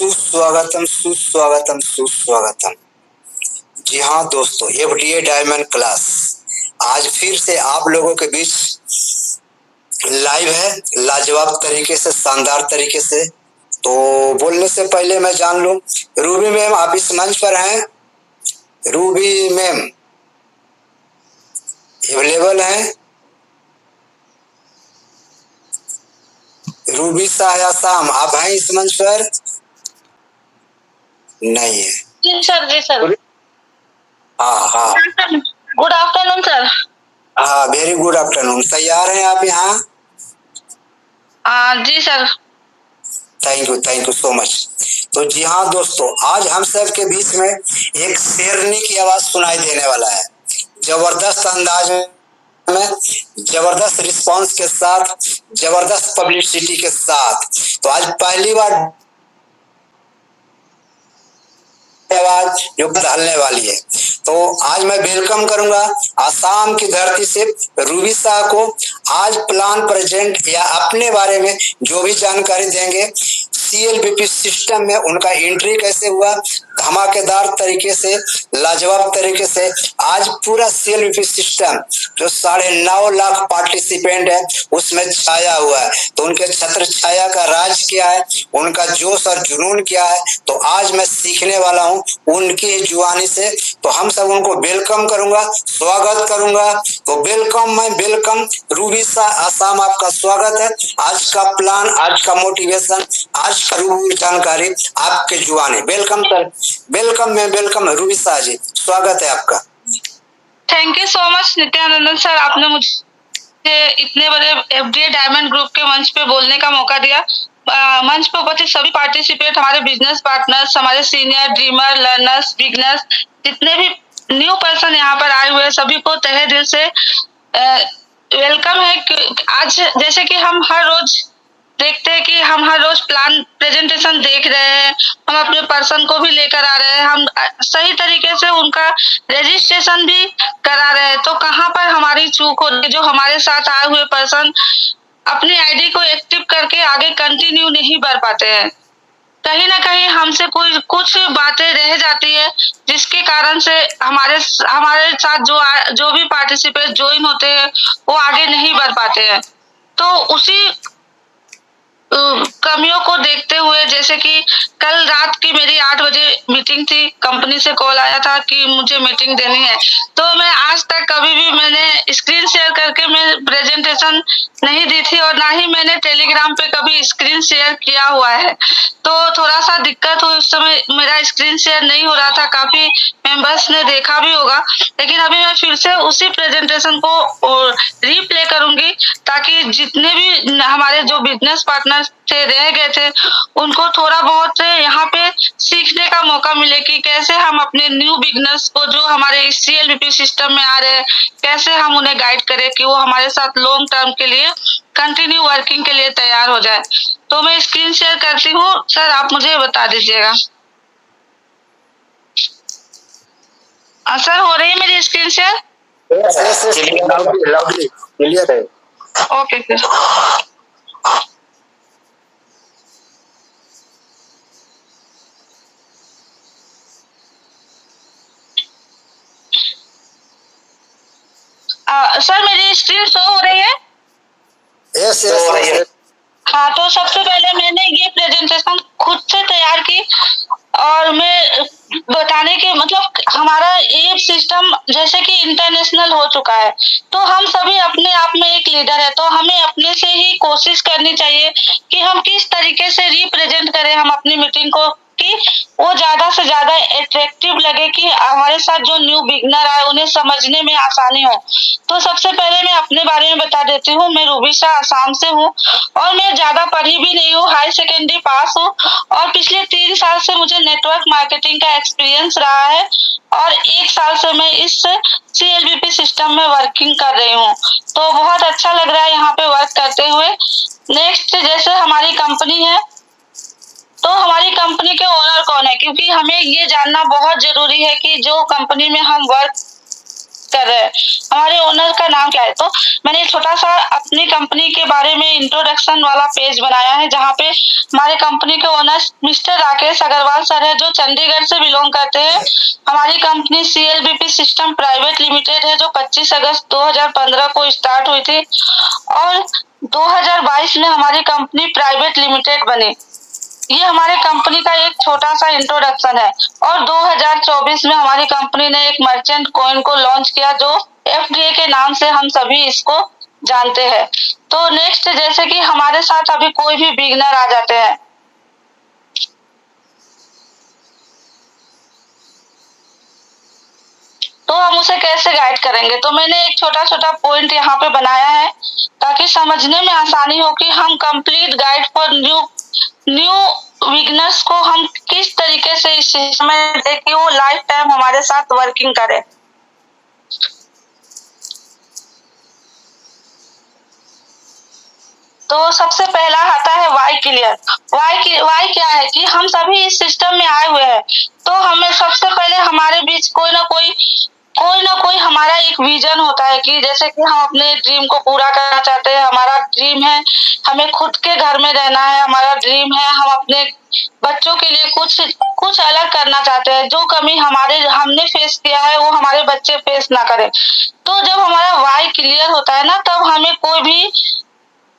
सुस्वागतम सुस्वागतम सुस्वागतम। जी हाँ दोस्तों, एफडीए डायमंड क्लास आज फिर से आप लोगों के बीच लाइव है, लाजवाब तरीके से, शानदार तरीके से। तो बोलने से पहले मैं जान लूं, रूबी मैम आप इस मंच पर हैं? रूबी मैम अवेलेबल हैं? रूबी शाह या शाम आप हैं इस मंच पर? नहीं है। जी सर, जी सर। हाँ हाँ, गुड आफ्टरनून सर। हाँ वेरी गुड आफ्टरनून। तैयार हैं आप यहाँ? जी sir. Thank you so much. तो जी हाँ दोस्तों, आज हम सब के बीच में एक शेरनी की आवाज सुनाई देने वाला है, जबरदस्त अंदाज में, जबरदस्त रिस्पांस के साथ, जबरदस्त पब्लिसिटी के साथ। तो आज पहली बार आवाज जो ढलने वाली है, तो आज मैं वेलकम करूंगा आसाम की धरती से रूबी शाह को। आज प्लान प्रेजेंट या अपने बारे में जो भी जानकारी देंगे, सीएलबीपी सिस्टम में उनका एंट्री कैसे हुआ, धमाकेदार तरीके से, लाजवाब तरीके से। आज पूरा सीएलबीपी सिस्टम जो 9.5 लाख पार्टिसिपेंट है उसमें छाया हुआ है। तो उनके छत्र छाया का राज क्या है, उनका जोश और जुनून क्या है, तो आज मैं सीखने वाला हूँ उनकी जुबानी से। तो हम सब उनको वेलकम करूंगा, स्वागत करूंगा। तो वेलकम रूबी शाह आसाम, आपका स्वागत है। आज का प्लान, आज का मोटिवेशन, आज का रूबी जानकारी आपके जुबानी। Welcome sir, welcome Ruby Shah ji, स्वागत है आपका। Thank you so much Nityanandan sir, आपने मुझे इतने बड़े एफडीए डायमंड ग्रुप के मंच पे बोलने का मौका दिया। मंच पे उपस्थित सभी पार्टिसिपेट, हमारे बिजनेस पार्टनर्स, हमारे सीनियर ड्रीमर, लर्नर्स, बिगनर्स, जितने भी न्यू पर्सन यहाँ पर आए हुए सभी को तहे दिल से वेलकम है। आज जैसे कि हम हर रोज देखते हैं कि हम हर रोज प्लान प्रेजेंटेशन देख रहे हैं, हम अपने पर्सन को भी लेकर आ रहे हैं, हम सही तरीके से उनका रजिस्ट्रेशन भी करा रहे हैं। तो कहाँ पर हमारी चूक हो रही, जो हमारे साथ आए हुए पर्सन अपनी आईडी को एक्टिव करके आगे कंटिन्यू नहीं बढ़ पाते हैं, कहीं ना कहीं हमसे कोई कुछ बातें रह जाती है, जिसके कारण से हमारे साथ जो भी पार्टिसिपेट ज्वाइन होते हैं वो आगे नहीं बढ़ पाते हैं। तो उसी कमियों को देखते हुए, जैसे कि कल रात की मेरी 8 बजे मीटिंग थी, कंपनी से कॉल आया था कि मुझे मीटिंग देनी है, तो मैं आज तक कभी भी मैंने स्क्रीन शेयर करके मैं प्रेजेंटेशन नहीं दी थी, और ना ही मैंने टेलीग्राम पे कभी स्क्रीन शेयर किया हुआ है। तो थोड़ा सा दिक्कत हुई, उस समय मेरा स्क्रीन शेयर नहीं हो रहा था, काफी मेंबर्स ने देखा भी होगा। लेकिन अभी मैं फिर से उसी प्रेजेंटेशन को रीप्ले करूंगी, ताकि जितने भी हमारे जो बिजनेस पार्टनर थे रह गए थे उनको थोड़ा बहुत यहाँ पे सीखने का मौका मिले कि कैसे हम अपने न्यू बिगनर्स को जो हमारे सीएलबीपी सिस्टम में आ रहे हैं, कैसे हम उन्हें गाइड करें कि वो हमारे साथ लॉन्ग टर्म के लिए कंटिन्यू वर्किंग के लिए तैयार हो जाए। तो मैं स्क्रीन शेयर करती हूँ सर, आप मुझे बता दीजिएगा। सर हो रही है मेरी screen share? Okay sir. Sir मेरी स्क्रीन शो हो रही है? यस यस हो रही है। हाँ, तो सबसे पहले मैंने ये प्रेजेंटेशन खुद से तैयार की, और मैं बताने के मतलब हमारा ये सिस्टम जैसे कि इंटरनेशनल हो चुका है, तो हम सभी अपने आप में एक लीडर है, तो हमें अपने से ही कोशिश करनी चाहिए कि हम किस तरीके से रिप्रेजेंट करें हम अपनी मीटिंग को, कि वो ज्यादा से ज्यादा अट्रैक्टिव लगे, कि हमारे साथ जो न्यू बिगनर आए उन्हें समझने में आसानी हो। तो सबसे पहले मैं अपने बारे में बता देती हूँ। मैं रूबी शाह आसाम से हूँ, और मैं ज्यादा पढ़ी भी नहीं हूँ, हाई सेकेंडरी पास हूँ, और पिछले 3 साल से मुझे नेटवर्क मार्केटिंग का एक्सपीरियंस रहा है, और 1 साल से मैं इस सीएलबीपी सिस्टम में वर्किंग कर रही हूँ। तो बहुत अच्छा लग रहा है यहाँ पे वर्क करते हुए। नेक्स्ट, जैसे हमारी कंपनी है, तो हमारी कंपनी के ओनर कौन है, क्योंकि हमें ये जानना बहुत जरूरी है कि जो कंपनी में हम वर्क कर रहे हैं, हमारे ओनर का नाम क्या है। तो मैंने एक छोटा सा अपनी कंपनी के बारे में इंट्रोडक्शन वाला पेज बनाया है, जहाँ पे हमारे कंपनी के owner mister Rakesh Agarwal sir है, जो चंडीगढ़ से बिलोंग करते हैं। हमारी कंपनी CLBP सिस्टम प्राइवेट लिमिटेड है, जो 25 अगस्त 2015 को स्टार्ट हुई थी और 2022 में हमारी कंपनी प्राइवेट लिमिटेड बनी। ये हमारे कंपनी का एक छोटा सा इंट्रोडक्शन है। और 2024 में हमारी कंपनी ने एक मर्चेंट कॉइन को लॉन्च किया, जो FDA के नाम से हम सभी इसको जानते हैं। तो नेक्स्ट, जैसे कि हमारे साथ अभी कोई भी बिगनर आ जाते हैं, तो हम उसे कैसे गाइड करेंगे। तो मैंने एक छोटा छोटा पॉइंट यहाँ पे बनाया है, ताकि समझने में आसानी हो कि हम complete guide for new beginners को हम किस तरीके से इस सिस्टम में दे कि वो लाइफ टाइम हमारे साथ वर्किंग करे। तो सबसे पहला आता है वाई क्लियर। वाई क्या है कि हम सभी इस सिस्टम में आए हुए हैं, तो हमें सबसे पहले हमारे बीच कोई ना कोई हमारा एक विजन होता है कि जैसे कि हम अपने ड्रीम को पूरा करना चाहते हैं। हमारा ड्रीम है हमें खुद के घर में रहना है, हमारा ड्रीम है हम अपने बच्चों के लिए कुछ अलग करना चाहते हैं। जो कमी हमने फेस किया है वो हमारे बच्चे फेस ना करें। तो जब हमारा वाई क्लियर होता है ना, तब हमें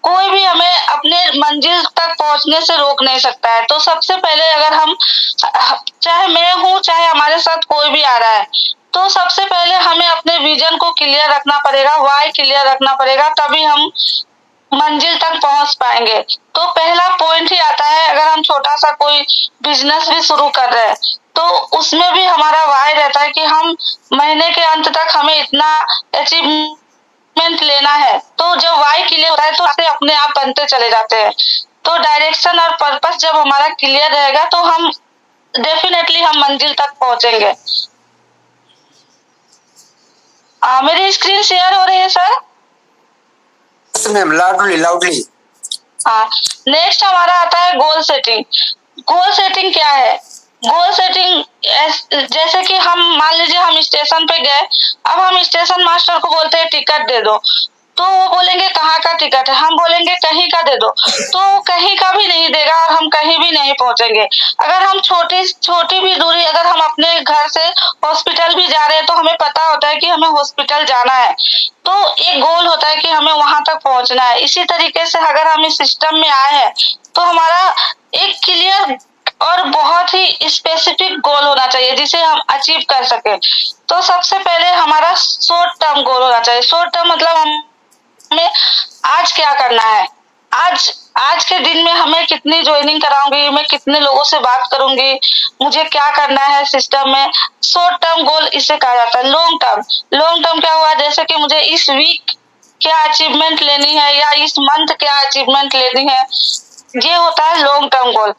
कोई भी हमें अपने मंजिल तक पहुंचने से रोक नहीं सकता है। तो सबसे पहले अगर हम, चाहे मैं हूँ चाहे हमारे साथ कोई भी आ रहा है, तो सबसे पहले हमें अपने विजन को क्लियर रखना पड़ेगा, वाई क्लियर रखना पड़ेगा, तभी हम मंजिल तक पहुंच पाएंगे। तो पहला पॉइंट ही आता है, अगर हम छोटा सा कोई बिजनेस भी शुरू कर रहे हैं, तो उसमें भी हमारा वाई रहता है कि हम महीने के अंत तक हमें इतना अचीवमेंट लेना है। तो जब वाई क्लियर होता है तो अपने आप बनते चले जाते हैं। तो डायरेक्शन और पर्पस जब हमारा क्लियर रहेगा, तो हम डेफिनेटली हम मंजिल तक पहुंचेंगे। मेरी स्क्रीन शेयर हो रही है सर? Ma'am, loudly. हाँ, नेक्स्ट हमारा आता है गोल सेटिंग। गोल सेटिंग क्या है? गोल सेटिंग जैसे कि हम मान लीजिए हम स्टेशन पे गए, अब हम स्टेशन मास्टर को बोलते हैं टिकट दे दो, तो वो बोलेंगे कहाँ का टिकट है, हम बोलेंगे कहीं का दे दो, तो कहीं का भी नहीं देगा और हम कहीं भी नहीं पहुंचेंगे। अगर हम छोटी भी दूरी, अगर हम अपने घर से हॉस्पिटल भी जा रहे हैं, तो हमें पता होता है कि हमें हॉस्पिटल जाना है, तो एक गोल होता है कि हमें वहां तक पहुंचना है। इसी तरीके से अगर हम इस सिस्टम में आए हैं, तो हमारा एक क्लियर और बहुत ही स्पेसिफिक गोल होना चाहिए जिसे हम अचीव कर सके। तो सबसे पहले हमारा शॉर्ट टर्म गोल होना चाहिए। शॉर्ट टर्म मतलब हमें आज क्या करना है, आज के दिन में हमें कितनी ज्वाइनिंग कराऊंगी, मैं कितने लोगों से बात करूंगी, मुझे क्या करना है सिस्टम में। शॉर्ट टर्म गोल इसे कहा जाता है। लॉन्ग टर्म क्या हुआ, जैसे कि मुझे इस वीक क्या अचीवमेंट लेनी है या इस मंथ क्या अचीवमेंट लेनी है, ये होता है लॉन्ग टर्म गोल।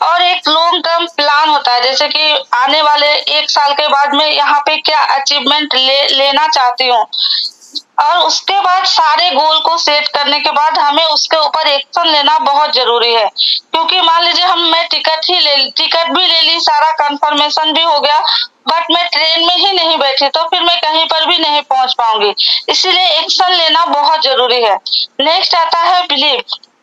और एक लॉन्ग टर्म प्लान होता है, जैसे कि आने वाले 1 साल के बाद मैं यहाँ पे क्या अचीवमेंट लेना चाहती हूँ। और उसके बाद सारे गोल को सेट करने के बाद हमें उसके ऊपर एक्शन लेना बहुत जरूरी है। क्योंकि मान लीजिए मैं टिकट भी ले ली, सारा कंफर्मेशन भी हो गया, बट मैं ट्रेन में ही नहीं बैठी, तो फिर मैं कहीं पर भी नहीं पहुंच पाऊंगी। इसीलिए एक्शन लेना बहुत जरूरी है। नेक्स्ट आता है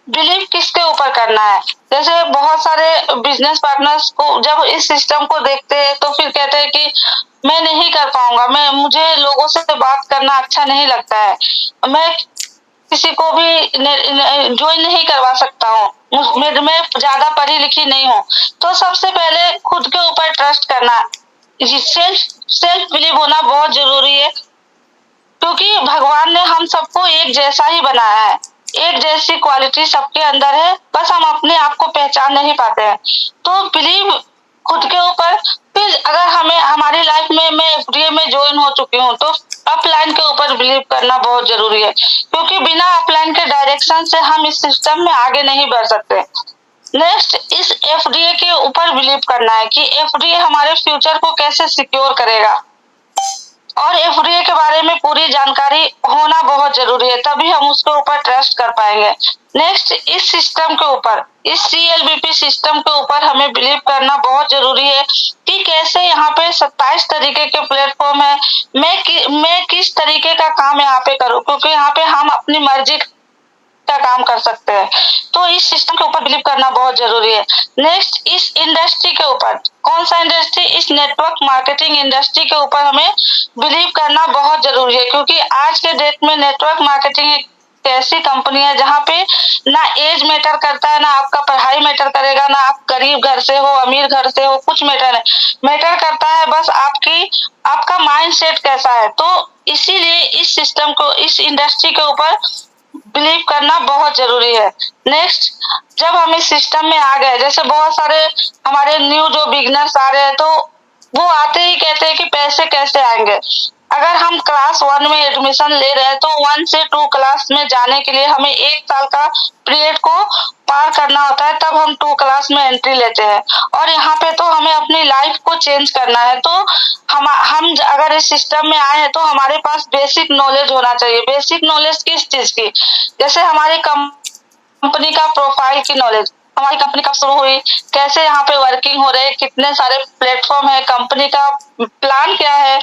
बिलीव किसके ऊपर करना है। जैसे बहुत सारे बिजनेस पार्टनर्स को जब इस सिस्टम को देखते हैं, तो फिर कहते हैं कि मैं नहीं कर पाऊंगा, मुझे लोगों से बात करना अच्छा नहीं लगता है, मैं किसी को भी ज्वाइन नहीं करवा सकता हूँ, मैं ज्यादा पढ़ी लिखी नहीं हूँ। तो सबसे पहले खुद के ऊपर ट्रस्ट करना, सेल्फ बिलीव होना बहुत जरूरी है। क्योंकि भगवान ने हम सबको एक जैसा ही बनाया है, एक जैसी क्वालिटी सबके अंदर है, बस हम अपने आप को पहचान नहीं पाते हैं। तो बिलीव खुद के ऊपर। फिर अगर हमें हमारी लाइफ में मैं एफडीए में ज्वाइन हो चुकी हूँ, तो अपलाइन के ऊपर बिलीव करना बहुत जरूरी है। क्योंकि बिना अपलाइन के डायरेक्शन से हम इस सिस्टम में आगे नहीं बढ़ सकते। नेक्स्ट, इस एफडीए के ऊपर बिलीव करना है कि एफडीए हमारे फ्यूचर को कैसे सिक्योर करेगा, और एफडीए के बारे में पूरी जानकारी होना बहुत जरूरी है, तभी हम उसके ऊपर ट्रस्ट कर पाएंगे। नेक्स्ट, इस सिस्टम के ऊपर, इस CLBP सिस्टम के ऊपर हमें बिलीव करना बहुत जरूरी है कि कैसे यहाँ पे 27 तरीके के प्लेटफॉर्म है, मैं किस तरीके का काम यहाँ पे करूँ, क्योंकि यहाँ पे हम अपनी मर्जी का काम कर सकते हैं। तो इस सिस्टम के ऊपर बिलीव करना बहुत जरूरी है। नेक्स्ट, इस इंडस्ट्री के ऊपर, कौन सा इंडस्ट्री, इस नेटवर्क मार्केटिंग इंडस्ट्री के ऊपर हमें बिलीव करना बहुत जरूरी है, क्योंकि आज के डेट में नेटवर्क मार्केटिंग एक ऐसी कंपनी है जहाँ पे ना एज मैटर करता है, ना आपका पढ़ाई मैटर करेगा, ना आप गरीब घर से हो, अमीर घर से हो, कुछ मैटर नहीं, मैटर करता है बस आपका माइंड सेट कैसा है। तो इसीलिए इस सिस्टम को, इस इंडस्ट्री के ऊपर बिलीव करना बहुत जरूरी है। नेक्स्ट, जब हम इस सिस्टम में आ गए, जैसे बहुत सारे हमारे न्यू जो बिगनर्स आ रहे हैं, तो वो आते ही कहते हैं कि पैसे कैसे आएंगे। अगर हम क्लास 1 में एडमिशन ले रहे हैं तो 1 से 2 क्लास में जाने के लिए हमें 1 साल का पीरियड को पार करना होता है, तब हम 2 क्लास में एंट्री लेते हैं। और यहाँ पे तो हमें अपनी लाइफ को चेंज करना है, तो हम अगर इस सिस्टम में आए हैं तो हमारे पास बेसिक नॉलेज होना चाहिए। बेसिक नॉलेज किस चीज की, जैसे हमारी कंपनी का प्रोफाइल की नॉलेज, हमारी कंपनी कब शुरू हुई, कैसे यहाँ पे वर्किंग हो रहे, कितने सारे प्लेटफॉर्म है, कंपनी का प्लान क्या है,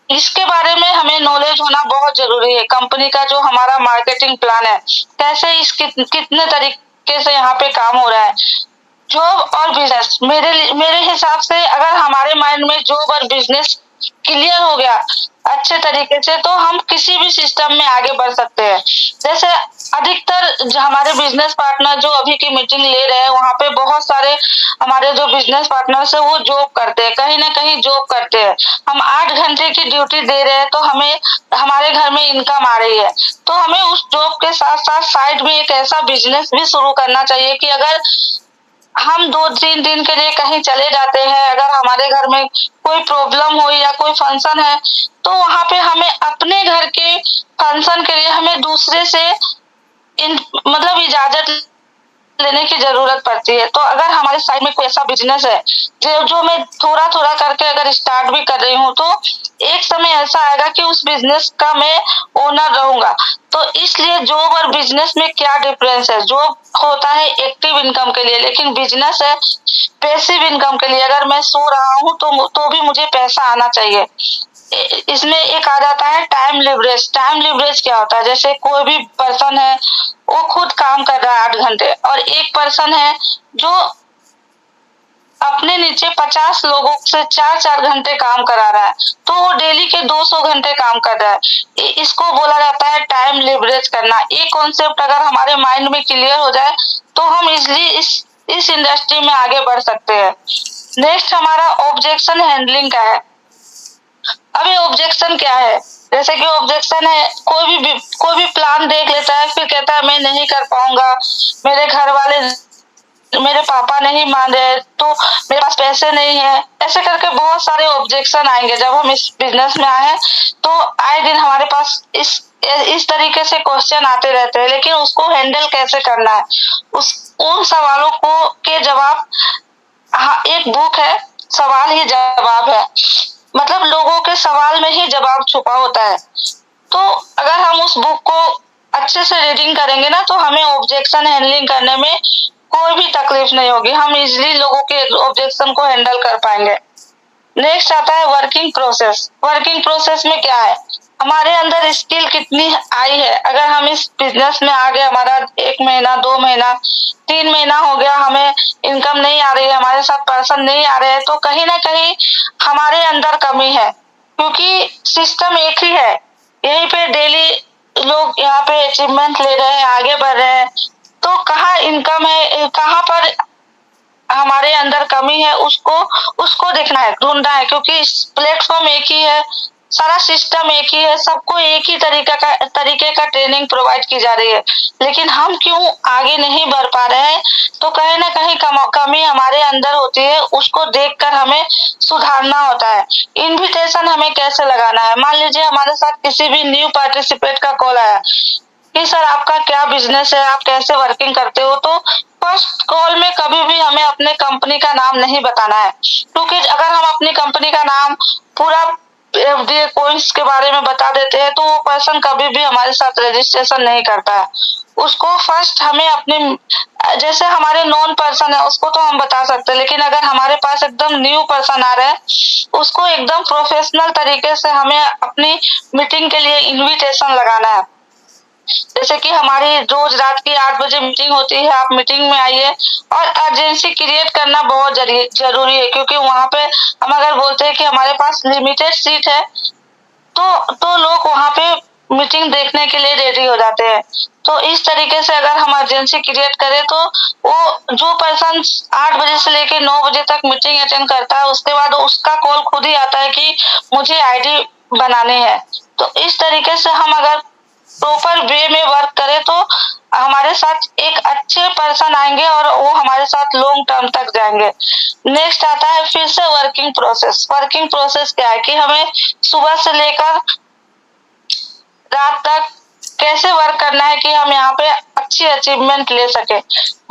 इसके बारे में हमें नॉलेज होना बहुत जरूरी है। कंपनी का जो हमारा मार्केटिंग प्लान है, कैसे कितने तरीके से यहाँ पे काम हो रहा है। जॉब और बिजनेस, मेरे हिसाब से अगर हमारे माइंड में जॉब और बिजनेस क्लियर हो गया अच्छे तरीके से, तो हम किसी भी सिस्टम में आगे बढ़ सकते हैं। जैसे अधिकतर जो हमारे बिजनेस पार्टनर जो अभी की मीटिंग ले रहे हैं, वहाँ पे बहुत सारे हमारे जो बिजनेस पार्टनर्स है वो जॉब करते हैं, कहीं ना कहीं जॉब करते हैं। हम 8 घंटे की ड्यूटी दे रहे हैं तो हमें हमारे घर में इनकम आ रही है, तो हमें उस जॉब के साथ साथ साइड में एक ऐसा बिजनेस भी शुरू करना चाहिए कि अगर हम 2-3 दिन के लिए कहीं चले जाते हैं, अगर हमारे घर में कोई प्रॉब्लम हो या कोई फंक्शन है, तो वहां पे हमें अपने घर के फंक्शन के लिए हमें दूसरे से मतलब इजाजत लेने की जरूरत पड़ती है। तो अगर हमारे साइड में कोई ऐसा बिजनेस है जो मैं थोड़ा थोड़ा करके अगर स्टार्ट भी कर रही हूँ, तो एक समय ऐसा आएगा कि उस बिजनेस का मैं ओनर रहूंगा। तो इसलिए जॉब और बिजनेस में क्या डिफरेंस है, जॉब होता है एक्टिव इनकम के लिए, लेकिन बिजनेस है पैसिव इनकम के लिए। अगर मैं सो रहा हूँ तो भी मुझे पैसा आना चाहिए। इसमें एक आ जाता है टाइम लिवरेज। टाइम लिवरेज क्या होता है, जैसे कोई भी पर्सन है वो खुद काम कर रहा है 8 घंटे, और एक पर्सन है जो अपने नीचे 50 लोगों से 4-4 घंटे काम करा रहा है, तो वो डेली के 200 घंटे काम कर रहा है। इसको बोला जाता है टाइम लिवरेज करना। ये कॉन्सेप्ट अगर हमारे माइंड में क्लियर हो जाए तो हम इजिली इस इंडस्ट्री में आगे बढ़ सकते हैं। नेक्स्ट हमारा ऑब्जेक्शन हैंडलिंग का है। अभी ऑब्जेक्शन क्या है, जैसे कि ऑब्जेक्शन है कोई भी प्लान देख लेता है, फिर कहता है मैं नहीं कर पाऊंगा, मेरे घर वाले, मेरे पापा नहीं मान रहे, तो मेरे पास पैसे नहीं है, ऐसे करके बहुत सारे ऑब्जेक्शन आएंगे। जब हम इस बिजनेस में आए हैं तो आए दिन हमारे पास इस तरीके से क्वेश्चन आते रहते हैं, लेकिन उसको हैंडल कैसे करना है, उन सवालों को के जवाब, हाँ एक बुक है सवाल ही जवाब है, मतलब लोगों के सवाल में ही जवाब छुपा होता है। तो अगर हम उस बुक को अच्छे से रीडिंग करेंगे ना, तो हमें ऑब्जेक्शन हैंडलिंग करने में कोई भी तकलीफ नहीं होगी, हम इजिली लोगों के ऑब्जेक्शन को हैंडल कर पाएंगे। नेक्स्ट आता है वर्किंग प्रोसेस। वर्किंग प्रोसेस में क्या है, हमारे अंदर स्किल कितनी आई है। अगर हम इस बिजनेस में आ गए, हमारा 1 महीना 2 महीना 3 महीना हो गया, हमें इनकम नहीं आ रही है, हमारे साथ पर्सन नहीं आ रहे हैं, तो कहीं ना कहीं हमारे अंदर कमी है, क्योंकि सिस्टम एक ही है, यहीं पे डेली लोग यहाँ पे अचीवमेंट ले रहे हैं, आगे बढ़ रहे हैं। तो कहाँ इनकम है, कहाँ पर हमारे अंदर कमी है, उसको देखना है, ढूंढना है, क्योंकि प्लेटफॉर्म एक ही है, सारा सिस्टम एक ही है, सबको एक ही तरीके का ट्रेनिंग प्रोवाइड की जा रही है, लेकिन हम क्यों आगे नहीं बढ़ पा रहे हैं। तो कहीं ना कहीं कमी हमारे अंदर होती है, उसको देखकर हमें सुधारना होता है। इनविटेशन हमें कैसे लगाना है, मान लीजिए हमारे साथ किसी भी न्यू पार्टिसिपेट का कॉल आया कि सर आपका क्या बिजनेस है, आप कैसे वर्किंग करते हो, तो फर्स्ट कॉल में कभी भी हमें अपने कंपनी का नाम नहीं बताना है, क्योंकि अगर हम अपनी कंपनी का नाम पूरा FDA कोइंस के बारे में बता देते हैं तो वो पर्सन कभी भी हमारे साथ रजिस्ट्रेशन नहीं करता है। उसको फर्स्ट हमें अपने, जैसे हमारे नॉन पर्सन है उसको तो हम बता सकते हैं, लेकिन अगर हमारे पास एकदम न्यू पर्सन आ रहा है उसको एकदम प्रोफेशनल तरीके से हमें अपनी मीटिंग के लिए इनविटेशन लगाना है। जैसे कि हमारी रोज रात की 8 बजे मीटिंग होती है, आप मीटिंग में आइए, और अर्जेंसी क्रिएट करना बहुत जरूरी है, क्योंकि वहां पे हम अगर बोलते हैं कि हमारे पास लिमिटेड सीट है तो लोग वहां पे मीटिंग देखने के लिए रेडी हो जाते हैं। तो इस तरीके से अगर हम अर्जेंसी क्रिएट करें तो वो जो पर्सन 8 बजे से लेके 9 बजे तक मीटिंग अटेंड करता है उसके बाद उसका कॉल खुद ही आता है कि मुझे आईडी बनाने हैं। तो इस तरीके से हम अगर प्रॉपर वे में वर्क करें तो हमारे साथ एक अच्छे पर्सन आएंगे और वो हमारे साथ लॉन्ग टर्म तक जाएंगे। नेक्स्ट आता है फिर से वर्किंग प्रोसेस। वर्किंग प्रोसेस क्या है कि हमें सुबह से लेकर रात तक कैसे वर्क करना है कि हम यहाँ पे अच्छी अचीवमेंट ले सके।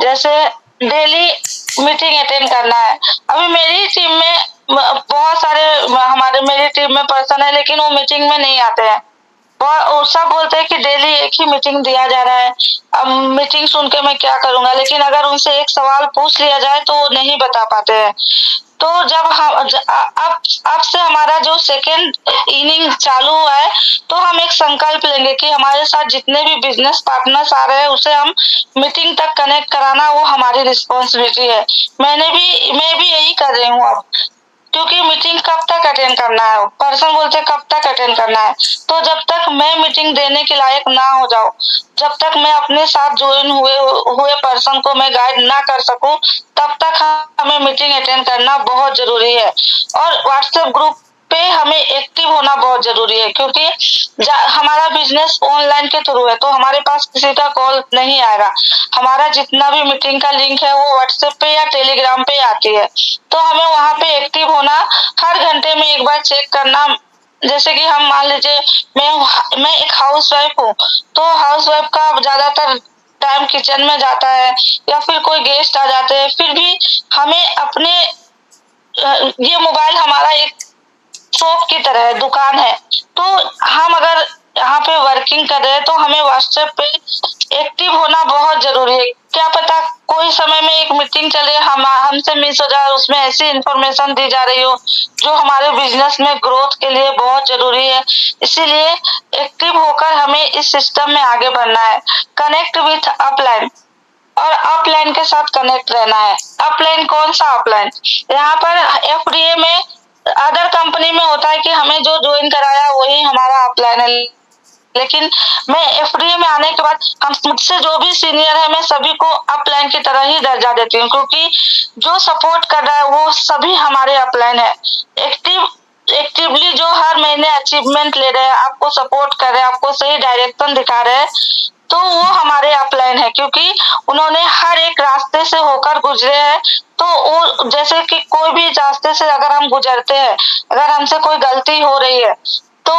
जैसे डेली मीटिंग अटेंड करना है। अभी मेरी टीम में बहुत सारे हमारे मेरी टीम में पर्सन है, लेकिन वो मीटिंग में नहीं आते हैं। वो सब बोलते हैं कि डेली एक ही मीटिंग दिया जा रहा है, अब मीटिंग सुन के मैं क्या करूंगा, लेकिन अगर उनसे एक सवाल पूछ लिया जाए तो वो नहीं बता पाते हैं। तो जब हम अब से हमारा जो सेकेंड इनिंग चालू हुआ है तो हम एक संकल्प लेंगे कि हमारे साथ जितने भी बिजनेस पार्टनर्स आ रहे हैं उसे हम मीटिंग तक कनेक्ट कराना वो हमारी रिस्पॉन्सिबिलिटी है। मैं भी यही कर रही हूँ अब, क्योंकि मीटिंग कब तक अटेंड करना है, पर्सन बोलते कब तक अटेंड करना है, तो जब तक मैं मीटिंग देने के लायक ना हो जाऊं, जब तक मैं अपने साथ ज्वाइन हुए पर्सन को मैं गाइड ना कर सकूं, तब तक हमें मीटिंग अटेंड करना बहुत जरूरी है। और व्हाट्सएप ग्रुप पे हमें एक्टिव होना बहुत जरूरी है, क्योंकि हमारा बिजनेस ऑनलाइन के थ्रू है तो हमारे पास किसी का कॉल नहीं आएगा। हमारा जितना भी मीटिंग का लिंक है वो व्हाट्सएप पे या टेलीग्राम पे आती है, तो हमें वहां पे एक्टिव होना, हर घंटे में एक बार चेक करना। जैसे कि हम मान लीजिए मैं एक हाउस वाइफ हूँ, तो हाउस वाइफ का ज्यादातर टाइम किचन में जाता है या फिर कोई गेस्ट आ जाते हैं, फिर भी हमें अपने ये मोबाइल हमारा एक शॉप की तरह है, दुकान है। तो हम अगर यहाँ पे वर्किंग कर रहे हैं तो हमें व्हाट्सएप पे एक्टिव होना बहुत जरूरी है। क्या पता कोई समय में एक मीटिंग चले हमसे मिस हो जाए, उसमें ऐसी इंफॉर्मेशन दी जा रही हो जो हमारे बिजनेस में ग्रोथ के लिए बहुत जरूरी है। इसीलिए एक्टिव होकर हमें इस सिस्टम में आगे बढ़ना है। कनेक्ट विथ अपलाइन, और अपलाइन के साथ कनेक्ट रहना है। अपलाइन कौन सा अपलाइन? यहाँ पर एफडीए में अदर कंपनी में होता है कि हमें जो ज्वाइन कराया वही हमारा अपलाइन है, लेकिन मैं एफडीए में आने के बाद हम मुझसे जो भी सीनियर है मैं सभी को अपलाइन की तरह ही दर्जा देती हूँ, क्योंकि जो सपोर्ट कर रहा है वो सभी हमारे अपलाइन है। एक्टिवली जो हर महीने अचीवमेंट ले रहे हैं, आपको सपोर्ट कर रहे हैं, आपको सही डायरेक्शन दिखा रहे हैं, तो वो हमारे अपलाइन है, क्योंकि उन्होंने हर एक रास्ते से होकर गुजरे हैं। तो वो जैसे कि कोई भी रास्ते से अगर हम गुजरते हैं, अगर हमसे कोई गलती हो रही है तो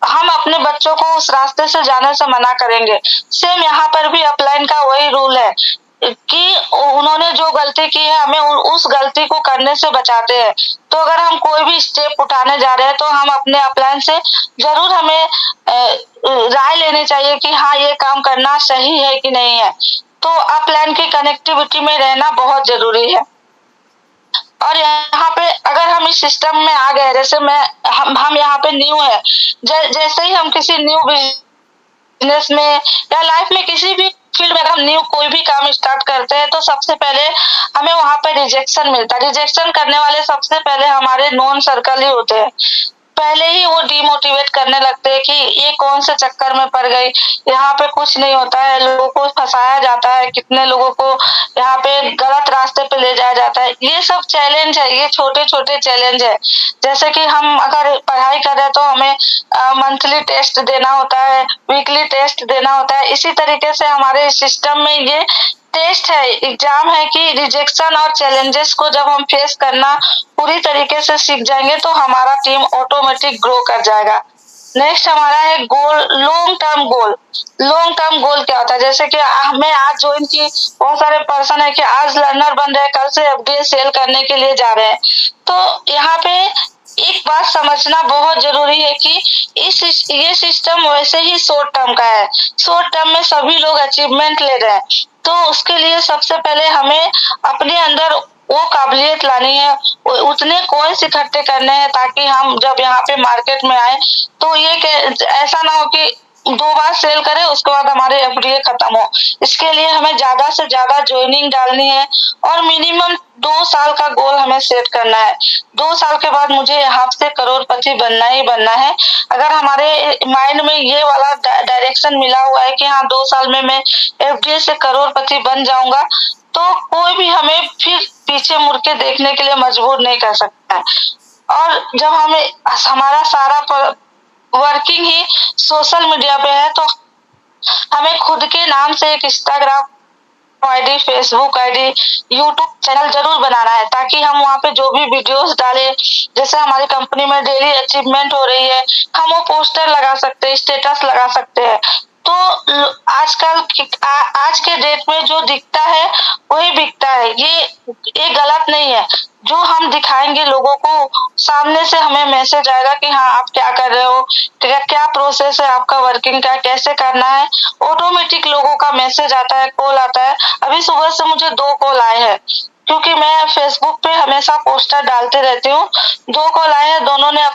हम अपने बच्चों को उस रास्ते से जाने से मना करेंगे। सेम यहाँ पर भी अपलाइन का वही रूल है कि उन्होंने जो गलती की है हमें उस गलती को करने से बचाते हैं। तो अगर हम कोई भी स्टेप उठाने जा रहे हैं तो हम अपने अपलाइन से जरूर हमें राय लेनी चाहिए कि हाँ ये काम करना सही है कि नहीं है। तो अपलाइन की कनेक्टिविटी में रहना बहुत जरूरी है। और यहाँ पे अगर हम इस सिस्टम में आ गए, जैसे हम यहाँ पे न्यू है, जैसे ही हम किसी न्यू बिजनेस में या लाइफ में किसी भी फील्ड में अगर हम न्यू कोई भी काम स्टार्ट करते हैं तो सबसे पहले हमें वहां पे रिजेक्शन मिलता है। रिजेक्शन करने वाले सबसे पहले हमारे नॉन सर्कल ही होते हैं। पहले ही वो डिमोटिवेट करने लगते हैं कि ये कौन से चक्कर में पड़ गई, यहाँ पे कुछ नहीं होता है, लोगों को फंसाया जाता है, कितने लोगों को यहाँ पे गलत रास्ते पे ले जाया जाता है। ये सब चैलेंज है, ये छोटे छोटे चैलेंज है। जैसे कि हम अगर पढ़ाई कर रहे हैं तो हमें मंथली टेस्ट देना होता है, वीकली टेस्ट देना होता है। इसी तरीके से हमारे सिस्टम में ये टेस्ट है, एग्जाम है कि रिजेक्शन और चैलेंजेस को जब हम फेस करना पूरी तरीके से सीख जाएंगे तो हमारा टीम ऑटोमेटिक ग्रो कर जाएगा। नेक्स्ट हमारा है goal, long term goal. Long term goal क्या होता है? जैसे कि मैं आज ज्वाइन की, बहुत सारे पर्सन है कि आज लर्नर बन रहे हैं, कल से एफडीए सेल करने के लिए जा रहे हैं। तो यहाँ पे एक बात समझना बहुत जरूरी है कि ये सिस्टम वैसे ही शॉर्ट टर्म का है। शॉर्ट टर्म में सभी लोग अचीवमेंट ले रहे हैं, तो उसके लिए सबसे पहले हमें अपने अंदर वो काबिलियत लानी है, उतने कॉइन्स इकट्ठे करने हैं ताकि हम जब यहाँ पे मार्केट में आए तो ऐसा ना हो कि 2 बार सेल करें उसके बाद हमारे एफडीए खत्म हो। इसके लिए हमें ज्यादा से ज्यादा ज्वाइनिंग डालनी है और मिनिमम 2 साल का गोल हमें सेट करना है। 2 साल के बाद मुझे यहाँ से करोड़पति बनना ही बनना है। अगर हमारे माइंड में ये वाला डायरेक्शन मिला हुआ है कि हाँ 2 साल में मैं एफडीए से करोड़पति बन जाऊंगा, तो कोई भी हमें फिर पीछे मुड़ के देखने के लिए मजबूर नहीं कर सकता है। और जब हमारा सारा वर्किंग ही सोशल मीडिया पे है, तो हमें खुद के नाम से एक Instagram ID, Facebook ID, YouTube channel जरूर बनाना है ताकि हम वहाँ पे जो भी वीडियोस डालें, जैसे हमारी कंपनी में डेली अचीवमेंट हो रही है, हम वो पोस्टर लगा सकते हैं, स्टेटस लगा सकते हैं। तो आज के डेट में जो दिखता है वही बिकता है। ये गलत नहीं है। जो हम दिखाएंगे लोगों को, सामने से हमें मैसेज आएगा कि हाँ आप क्या कर रहे हो, क्या प्रोसेस है आपका वर्किंग का, कैसे करना है। ऑटोमेटिक लोगों का मैसेज आता है, कॉल आता है। अभी सुबह से मुझे 2 कॉल आए हैं क्योंकि मैं फेसबुक पे हमेशा पोस्टर डालते रहती हूँ। 2 कॉल आए हैं, दोनों ने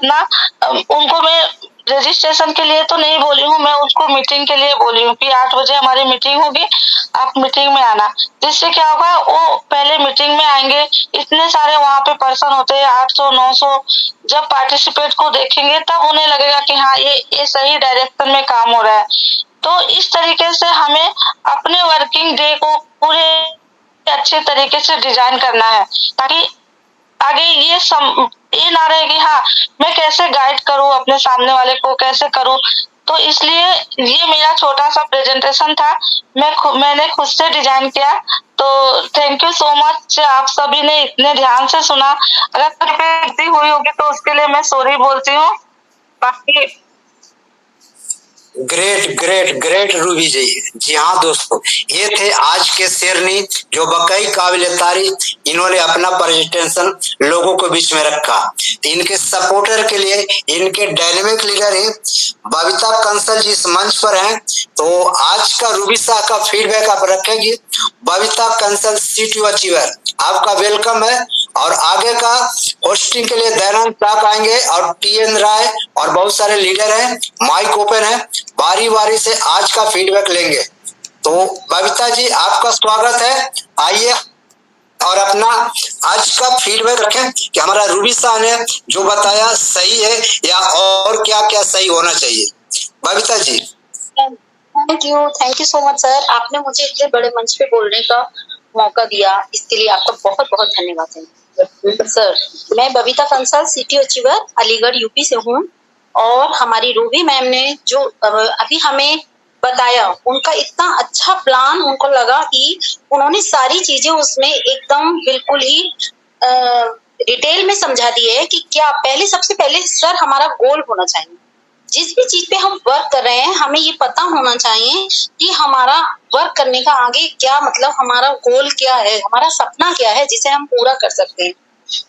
उनको मैं रजिस्ट्रेशन के लिए तो नहीं बोली हूँ, मैं उसको मीटिंग के लिए बोली हूँ कि 8 बजे हमारी मीटिंग होगी, आप मीटिंग में आना। जिससे क्या होगा, वो पहले मीटिंग में आएंगे, इतने सारे वहाँ पे पर्सन होते हैं 800-900, जब पार्टिसिपेट को देखेंगे तब उन्हें लगेगा कि हाँ ये सही डायरेक्शन में काम हो रहा है। तो इस तरीके से हमें अपने वर्किंग डे को पूरे अच्छे तरीके से डिजाइन करना है ताकि आगे ये ना रहे कि हाँ मैं कैसे गाइड करूँ अपने सामने वाले को, कैसे करूँ। तो इसलिए ये मेरा छोटा सा प्रेजेंटेशन था, मैंने खुद से डिजाइन किया। तो थैंक यू सो मच, आप सभी ने इतने ध्यान से सुना। अगर कोई गलती हुई होगी तो उसके लिए मैं सॉरी बोलती हूँ। बाकी ग्रेट ग्रेट ग्रेट रूबी जी। जी हाँ दोस्तों, ये थे आज के शेरनी जो बकई काबिल तारीफ इन्होंने अपना प्रेजेंटेशन लोगों के बीच में रखा। इनके सपोर्टर के लिए इनके डायनेमिक लीडर है बबीता कंसल जी इस मंच पर हैं। तो आज का रूबी शाह का फीडबैक आप रखेंगे। बबीता कंसल सीटीओ अचीवर, आपका वेलकम है। और आगे का होस्टिंग के लिए दयानंद शाह आएंगे और टीएन राय और बहुत सारे लीडर हैं, माइक ओपन है, बारी बारी से आज का फीडबैक लेंगे। तो बबीता जी आपका स्वागत है, आइए और अपना आज का फीडबैक रखें कि हमारा रूबी शाह ने जो बताया सही है या और क्या क्या सही होना चाहिए। Babita ji. Thank you so much sir, आपने मुझे इतने बड़े मंच पे बोलने का मौका दिया, इसके लिए आपका बहुत बहुत धन्यवाद है सर। मैं Babita Kansal CTO achiever Aligarh UP से हूँ और हमारी रूबी मैम ने जो अभी हमें बताया, उनका इतना अच्छा प्लान उनको लगा कि उन्होंने सारी चीजें उसमें एकदम बिल्कुल ही डिटेल में समझा दी है कि क्या सबसे पहले सर हमारा गोल होना चाहिए। जिस भी चीज पे हम वर्क कर रहे हैं हमें ये पता होना चाहिए कि हमारा वर्क करने का आगे क्या मतलब, हमारा गोल क्या है, हमारा सपना क्या है जिसे हम पूरा कर सकते हैं।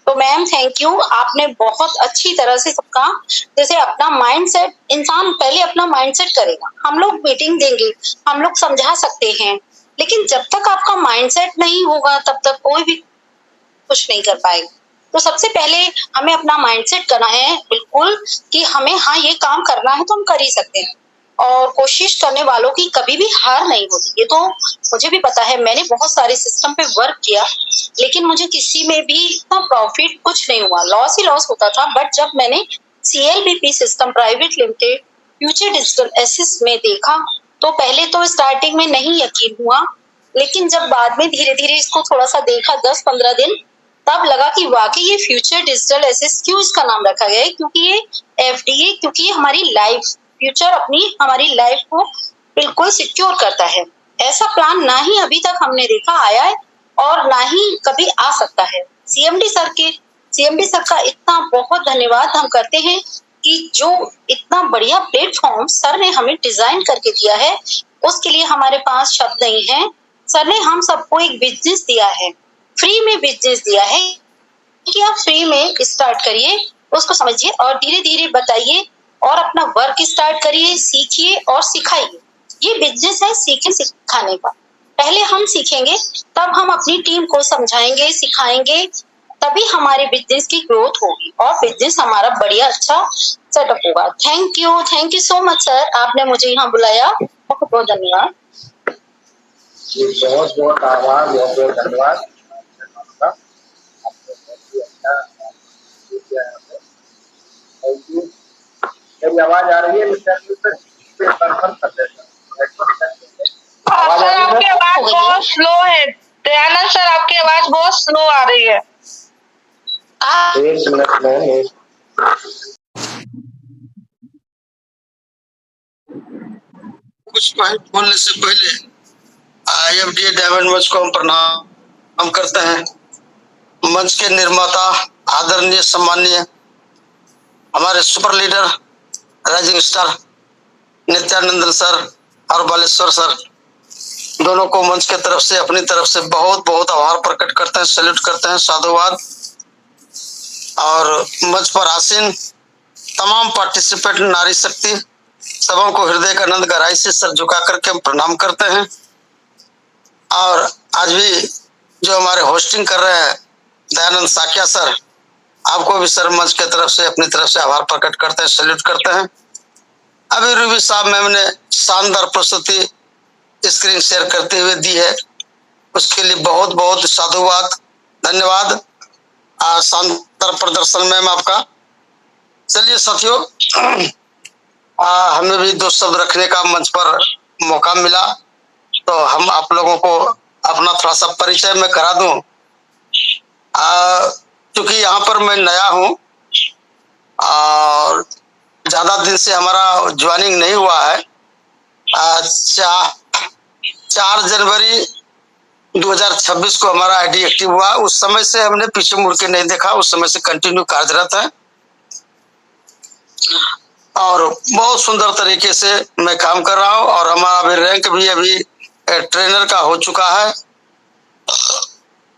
तो मैम थैंक यू, आपने बहुत अच्छी तरह से सबका, जैसे अपना माइंडसेट, इंसान पहले अपना माइंडसेट करेगा। हम लोग मीटिंग देंगे, हम लोग समझा सकते हैं, लेकिन जब तक आपका माइंडसेट नहीं होगा तब तक कोई भी कुछ नहीं कर पाएगा। तो सबसे पहले हमें अपना माइंडसेट करना है बिल्कुल कि हमें हाँ ये काम करना है तो हम कर ही सकते हैं। और कोशिश करने वालों की कभी भी हार नहीं होती, ये तो मुझे भी पता है। मैंने बहुत सारे सिस्टम पे वर्क किया लेकिन मुझे किसी में भी इतना प्रॉफिट कुछ नहीं हुआ, लॉस ही लॉस होता था। बट जब मैंने CLBP system private limited future digital एसेस में देखा तो पहले तो स्टार्टिंग में नहीं यकीन हुआ, लेकिन जब बाद में धीरे धीरे इसको थोड़ा सा देखा 10-15 दिन, तब लगा कि वाकई ये फ्यूचर डिजिटल एसेस, क्यों इसका नाम रखा गया है, क्योंकि ये FDA, क्योंकि ये हमारी लाइफ फ्यूचर, हमारी लाइफ को बिल्कुल सिक्योर करता है। ऐसा प्लान ना ही अभी तक हमने देखा आया है और ना ही कभी आ सकता है। CMD सर का इतना बहुत धन्यवाद हम करते हैं कि जो इतना बढ़िया प्लेटफॉर्म सर ने हमें डिजाइन करके दिया है, उसके लिए हमारे पास शब्द नहीं है। सर ने हम सबको एक बिजनेस दिया है, फ्री में बिजनेस दिया है कि आप फ्री में स्टार्ट करिए, उसको समझिए और धीरे धीरे बताइए और अपना वर्क स्टार्ट करिए, सीखिए और सिखाइए। ये बिजनेस है सीखे सिखाने का। पहले हम सीखेंगे, तब हम अपनी टीम को समझाएंगे, सिखाएंगे, तभी हमारे बिजनेस की ग्रोथ होगी और बिजनेस हमारा बढ़िया अच्छा सेटअप होगा। Thank you so much sir, आपने मुझे यहाँ बुलाया, बहुत बहुत धन्यवाद। बहुत बहुत आभार, बहुत बहुत धन्यवाद। मेरी आवाज आ रही है? कंफर्म कर देता सर आपकी आवाज बहुत स्लो है। दयानंद सर आपकी आवाज बहुत स्लो आ रही है। एक मिनट में। कुछ पॉइंट बोलने से पहले IFDA डायमंड मंच को हम प्रणाम करते हैं। मंच के निर्माता आदरणीय सम्मानीय हमारे super leader rising star Nityanandan sir और बालेश्वर सर, दोनों को मंच के तरफ से अपनी तरफ से बहुत बहुत आभार प्रकट करते हैं, सैल्यूट करते हैं, साधुवाद। और मंच पर आसीन तमाम पार्टिसिपेंट नारी शक्ति सबों को हृदय का आनंद गहराई से सर झुका करके हम प्रणाम करते हैं। और आज भी जो हमारे होस्टिंग कर रहे हैं दयानंद साकिया सर, आपको भी सर मंच के तरफ से अपनी तरफ से आभार प्रकट करते हैं, सैल्यूट करते हैं। अभी रूबी साहब मैम ने शानदार प्रस्तुति स्क्रीन शेयर करते हुए दी है, उसके लिए बहुत बहुत साधुवाद, धन्यवाद। शानदार प्रदर्शन मैम आपका। चलिए साथियों, हमें भी दो शब्द रखने का मंच पर मौका मिला, तो हम आप लोगों को अपना थोड़ा सा परिचय मैं करा दूं। क्योंकि यहाँ पर मैं नया हूँ और ज्यादा दिन से हमारा ज्वाइनिंग नहीं हुआ है। 4 जनवरी 2026 को हमारा ID एक्टिव हुआ। उस समय से हमने पीछे मुड़ के नहीं देखा, उस समय से कंटिन्यू कार्यरत है और बहुत सुंदर तरीके से मैं काम कर रहा हूँ। और हमारा अभी रैंक भी अभी ट्रेनर का हो चुका है,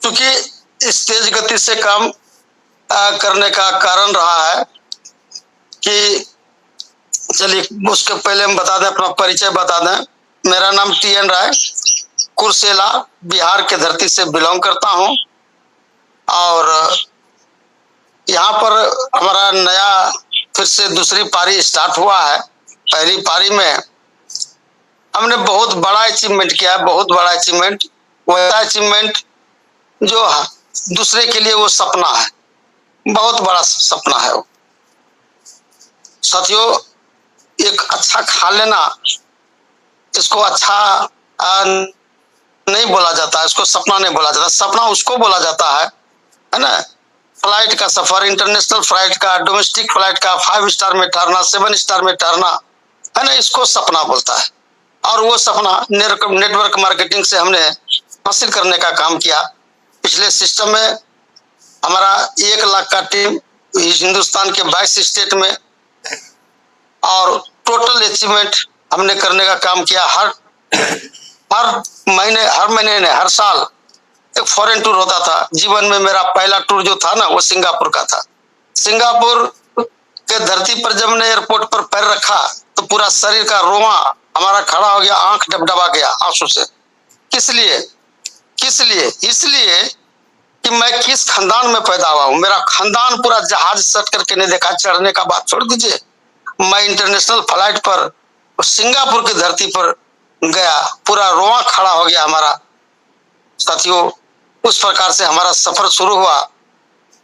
क्योंकि इस तेज गति से काम करने का कारण रहा है कि, चलिए उसके पहले हम बता दें, अपना परिचय बता दें। मेरा नाम TN राय, कुर्सेला बिहार के धरती से बिलोंग करता हूं। और यहाँ पर हमारा नया फिर से दूसरी पारी स्टार्ट हुआ है। पहली पारी में हमने बहुत बड़ा अचीवमेंट किया है, बहुत बड़ा अचीवमेंट, वैसा अचीवमेंट जो दूसरे के लिए वो सपना है, बहुत बड़ा सपना है वो। साथियों, एक अच्छा खा लेना, इसको अच्छा नहीं बोला जाता, इसको सपना नहीं बोला जाता। सपना उसको बोला जाता है ना। फ्लाइट का सफर, इंटरनेशनल फ्लाइट का, डोमेस्टिक फ्लाइट का, 5 स्टार में ठहरना, 7 स्टार में ठहरना, है ना, इसको सपना बोलता है। और वो सपना नेटवर्क मार्केटिंग से हमने हासिल करने का काम किया। पिछले सिस्टम में हमारा 1 लाख का टीम हिंदुस्तान के 22 स्टेट में, और टोटल अचीवमेंट हमने करने का काम किया। हर महीने ने हर साल एक फॉरेन टूर होता था। जीवन में मेरा पहला टूर जो था ना, वो सिंगापुर का था। सिंगापुर के धरती पर जब मैंने एयरपोर्ट पर पैर रखा तो पूरा शरीर का रोमा हमारा खड़ा हो गया, आंख डबडबा गया आंसू से। किस लिए? इसलिए कि मैं किस खानदान में पैदा हुआ हूँ। मेरा खानदान पूरा जहाज सट करके नहीं देखा, चढ़ने का बात छोड़ दीजिए। मैं इंटरनेशनल फ्लाइट पर सिंगापुर की धरती पर गया, पूरा रोआ खड़ा हो गया हमारा। साथियों, उस प्रकार से हमारा सफर शुरू हुआ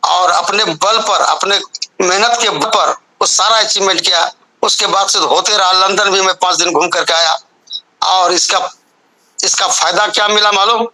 और अपने बल पर, अपने मेहनत के बल पर वो सारा अचीवमेंट किया। उसके बाद से होते रहा। लंदन भी मैं 5 दिन घूम करके आया। और इसका फायदा क्या मिला मालूम?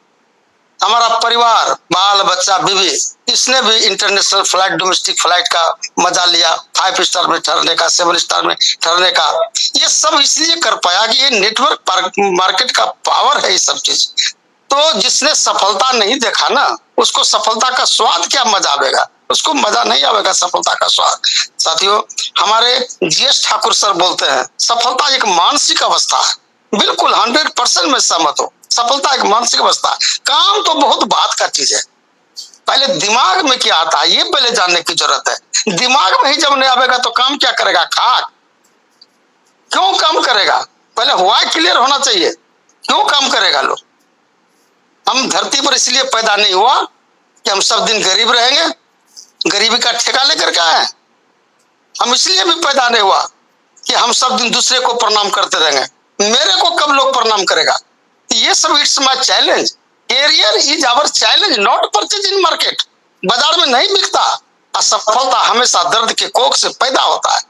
हमारा परिवार, बाल बच्चा, बीवी, इसने भी इंटरनेशनल फ्लाइट, डोमेस्टिक फ्लाइट का मजा लिया। 5 स्टार में ठहरने का, 7 स्टार में ठहरने का। ये सब इसलिए कर पाया कि ये नेटवर्क मार्केट का पावर है ये सब चीज। तो जिसने सफलता नहीं देखा ना, उसको सफलता का स्वाद क्या मजा आवेगा? उसको मजा नहीं आवेगा सफलता का स्वाद। साथियों, हमारे GS ठाकुर सर बोलते हैं, सफलता एक मानसिक अवस्था है। बिल्कुल 100% में सहमत हूं। सफलता एक मानसिक अवस्था है। काम तो बहुत बात का चीज है, पहले दिमाग में क्या आता है ये पहले जानने की जरूरत है। दिमाग में ही जब नहीं आवेगा तो काम क्या करेगा? खाक क्यों काम करेगा? पहले हुआ क्लियर होना चाहिए, क्यों काम करेगा लोग? हम धरती पर इसलिए पैदा नहीं हुआ कि हम सब दिन गरीब रहेंगे, गरीबी का ठेका लेकर के आए। हम इसलिए भी पैदा नहीं हुआ कि हम सब दिन दूसरे को प्रणाम करते रहेंगे। मेरे को कब लोग प्रणाम करेगा? ये सब it's my challenge. Career is our challenge, not purchase in market. बाजार में नहीं बिकता। असफलता हमेशा दर्द के कोख से पैदा होता है।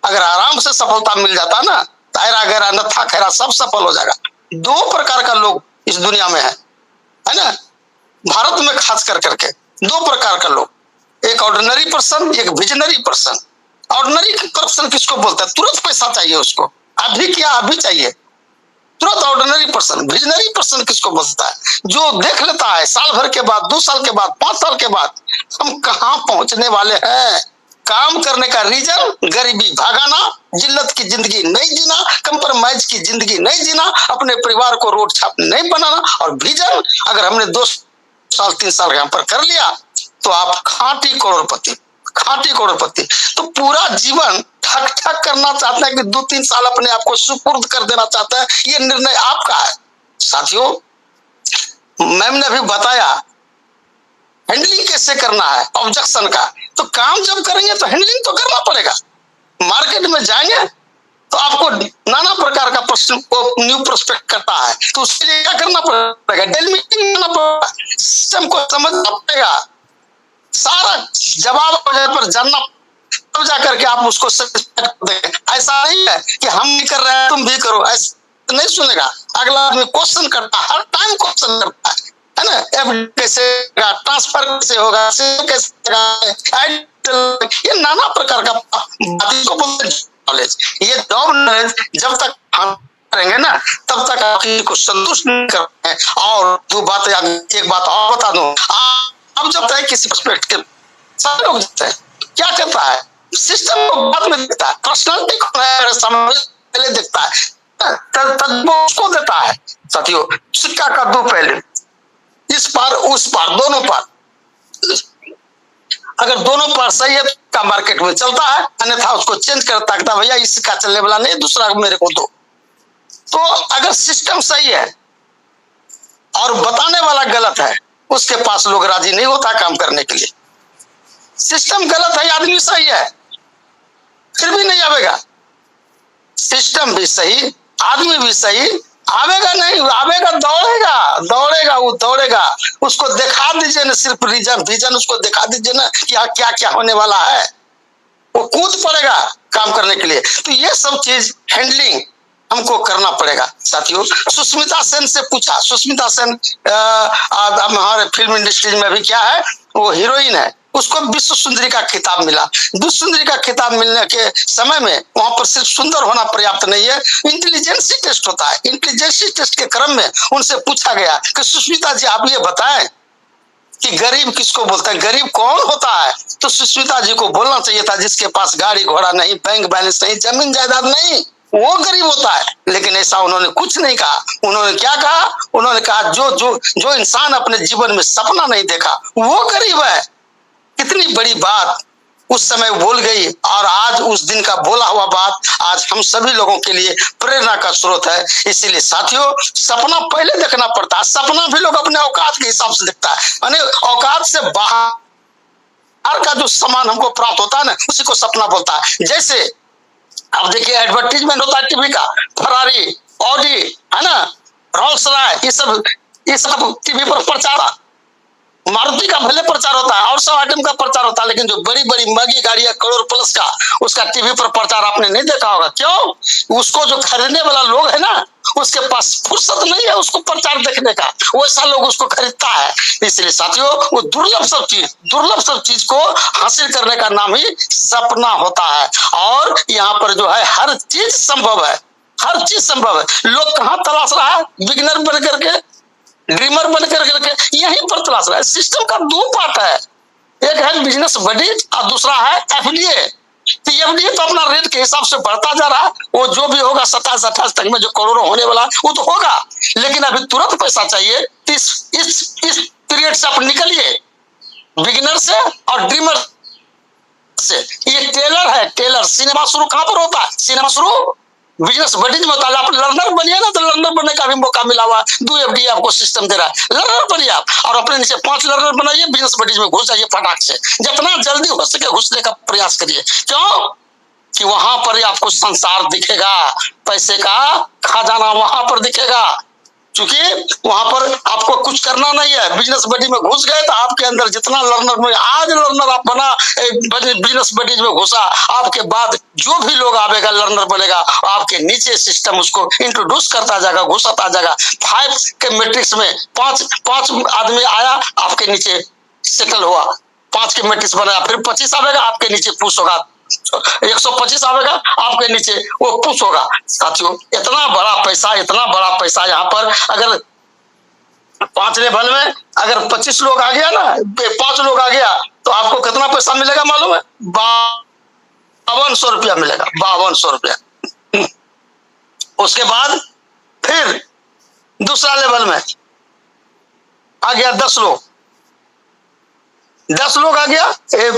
अगर आराम से सफलता मिल जाता ना, तायरा गहरा नथा खैरा सब सफल हो जाएगा। दो प्रकार का लोग इस दुनिया में है ना, भारत में खास कर करके दो प्रकार का लोग, एक ऑर्डिनरी पर्सन, एक विजनरी पर्सन। ऑर्डिनरी पर्सन किसको बोलता है? तुरंत पैसा चाहिए उसको, अभी क्या अभी चाहिए, तुरंत ऑर्डिनरी पर्सन। विजनरी पर्सन किसको बोलता है? जो देख लेता है साल भर के बाद, 2 साल के बाद, 5 साल के बाद हम कहाँ पहुंचने वाले हैं। काम करने का रीजन गरीबी भागाना, जिल्लत की जिंदगी नहीं जीना, कंप्रोमाइज की जिंदगी नहीं जीना, अपने परिवार को रोड छाप नहीं बनाना। और विजन अगर हमने 2 साल 3 साल यहाँ पर कर लिया तो आप खांटी करोड़पति, खांटी करोड़पति। तो पूरा जीवन ठक ठक करना चाहते हैं कि 2-3 साल अपने आप को सुपुर्द कर देना चाहते हैं, ये निर्णय आपका है। साथियों, मैम ने अभी बताया हैंडलिंग कैसे करना है ऑब्जेक्शन का। तो काम जब करेंगे तो हैंडलिंग तो करना पड़ेगा। मार्केट में जाएंगे तो आपको नाना प्रकार का प्रश्न को न्यू प्रोस्पेक्ट करता है, तो उसके लिए क्या करना पड़ेगा? डेली मीटिंग करना पड़ेगा, सिस्टम को समझना पड़ेगा, सारा जवाब पर जानना, तब जाकर के आप उसको देंगे। ऐसा नहीं है कि हम नहीं कर रहे हैं तुम भी करो, ऐसा नहीं सुनेगा। अगला आदमी क्वेश्चन करता है, हर टाइम क्वेश्चन करता है ना। एफडी कैसे होगा, ट्रांसफर कैसे होगा, कैसे होगा, ये नाना प्रकार का बातें को बोलते हैं नॉलेज। ये जॉब नॉलेज जब तक हम करेंगे ना, तब तक आपकी को संतुष्ट नहीं कर रहे हैं। और दो बातें, एक बात और बता दूं, आप जब तक किसी पर्सपेक्ट के सब लोग जाते हैं, क्या करता है? सिस्टम को बाद में देखता है, पर्सनालिटी को पहले देखता है, तब उसको देता है। साथियों, सिक्का का 2 पहलू, इस पार उस पार, दोनों पार। अगर दोनों पार सही है का मार्केट में चलता है, अन्यथा उसको चेंज करता है, भैया इसका चलने वाला नहीं, दूसरा मेरे को दो। तो अगर सिस्टम सही है और बताने वाला गलत है, उसके पास लोग राजी नहीं होता काम करने के लिए। सिस्टम गलत है, आदमी सही है, फिर भी नहीं आवेगा। सिस्टम भी सही, आदमी भी सही, आवेगा नहीं, आवेगा दौड़ेगा, दौड़ेगा, वो दौड़ेगा। उसको दिखा दीजिए ना, सिर्फ रीजन विजन उसको दिखा दीजिए ना कि क्या क्या होने वाला है, वो कूद पड़ेगा काम करने के लिए। तो ये सब चीज हैंडलिंग हमको करना पड़ेगा। साथियों, सुष्मिता सेन से पूछा, सुष्मिता सेन हमारे फिल्म इंडस्ट्री में भी क्या है, वो हीरोइन है, उसको विश्व सुंदरी का खिताब मिला। विश्व सुंदरी का खिताब मिलने के समय में वहां पर सिर्फ सुंदर होना पर्याप्त नहीं है, इंटेलिजेंसी टेस्ट होता है। इंटेलिजेंसी टेस्ट के क्रम में उनसे पूछा गया कि सुष्मिता जी आप ये बताएं कि गरीब किसको बोलते हैं, गरीब कौन होता है? तो सुष्मिता जी को बोलना चाहिए था जिसके पास गाड़ी घोड़ा नहीं, बैंक बैलेंस नहीं, जमीन जायदाद नहीं, वो गरीब होता है। लेकिन ऐसा उन्होंने कुछ नहीं कहा। उन्होंने क्या कहा? उन्होंने कहा जो इंसान अपने जीवन में सपना नहीं देखा वो गरीब है। कितनी बड़ी बात उस समय बोल गई, और आज उस दिन का बोला हुआ बात आज हम सभी लोगों के लिए प्रेरणा का स्रोत है। इसीलिए साथियों, सपना पहले देखना पड़ता है। सपना भी लोग अपने औकात के हिसाब से देखता है, यानी औकात से बाहर का जो सामान हमको प्राप्त होता है ना, उसी को सपना बोलता है। जैसे अब देखिए, एडवर्टीजमेंट होता है टीवी का, फरारी, ऑडी, है ना, रोल्स रॉयस, ये सब टीवी पर प्रचार, मारुति का भले प्रचार होता है और सब आइटम का प्रचार होता है, लेकिन जो बड़ी बड़ी महंगी गाड़ियां करोड़ प्लस का, उसका टीवी पर प्रचार आपने नहीं देखा होगा। क्यों? उसको जो खरीदने वाला लोग है ना, उसके पास फुर्सत नहीं है उसको प्रचार देखने का, वैसा लोग उसको खरीदता है। इसलिए साथियों, वो दुर्लभ सब चीज को हासिल करने का नाम ही सपना होता है। और यहाँ पर जो है हर चीज संभव है, हर चीज संभव है। लोग कहाँ तलाश रहा है? बिगिनर बन करके, ड्रीमर बन करके यहीं पर तलाश रहा है। सिस्टम का 2 पार्ट है, एक है बिजनेस बडी और दूसरा है एफडीए। तो एफडीए तो अपना रेट के हिसाब से बढ़ता जा रहा है, वो जो भी होगा 27-28 तक में जो करोड़ों होने वाला वो तो होगा, लेकिन अभी तुरंत पैसा चाहिए। इस पीरियड से आप निकलिए, बिगिनर से और ड्रीमर से। ये टेलर है, टेलर। सिनेमा शुरू कहां पर होता है? सिनेमा शुरू बिजनेस बडीज में होता है। आप लर्नर बनिए ना, तो लर्नर बनने का भी मौका मिला हुआ है। 2 FD आपको सिस्टम दे रहा है, लर्नर बनिए आप, और अपने नीचे 5 लर्नर बनाइए, बिजनेस बडीज में घुस जाइए फटाक से। जितना जल्दी हो सके घुसने का प्रयास करिए। क्यों? कि वहां पर ही आपको संसार दिखेगा, पैसे का खजाना वहां पर दिखेगा। क्योंकि वहां पर आपको कुछ करना नहीं है। बिजनेस बडी में घुस गए तो आपके अंदर जितना लर्नर में आज लर्नर आप बना, बिजनेस बडीज में घुसा, आपके बाद जो भी लोग आवेगा लर्नर बनेगा, आपके नीचे सिस्टम उसको इंट्रोड्यूस करता जाएगा, घुसाता जाएगा। 5 के मैट्रिक्स में 5 आदमी आया, आपके नीचे सेटल हुआ, 5 के मैट्रिक्स बनाया, फिर 25 आवेगा, आपके नीचे पुश होगा, 125 आवेगा, आपके नीचे वो पुश होगा। साथियों, इतना बड़ा पैसा यहाँ पर। अगर 5 लेवल में अगर 25 लोग आ गया ना, 5 लोग आ गया, तो आपको कितना पैसा मिलेगा मालूम है? 5200 रुपया मिलेगा, 5200 रुपया। उसके बाद फिर दूसरा लेवल में आ गया 10 लोग, 10 लोग आ गया,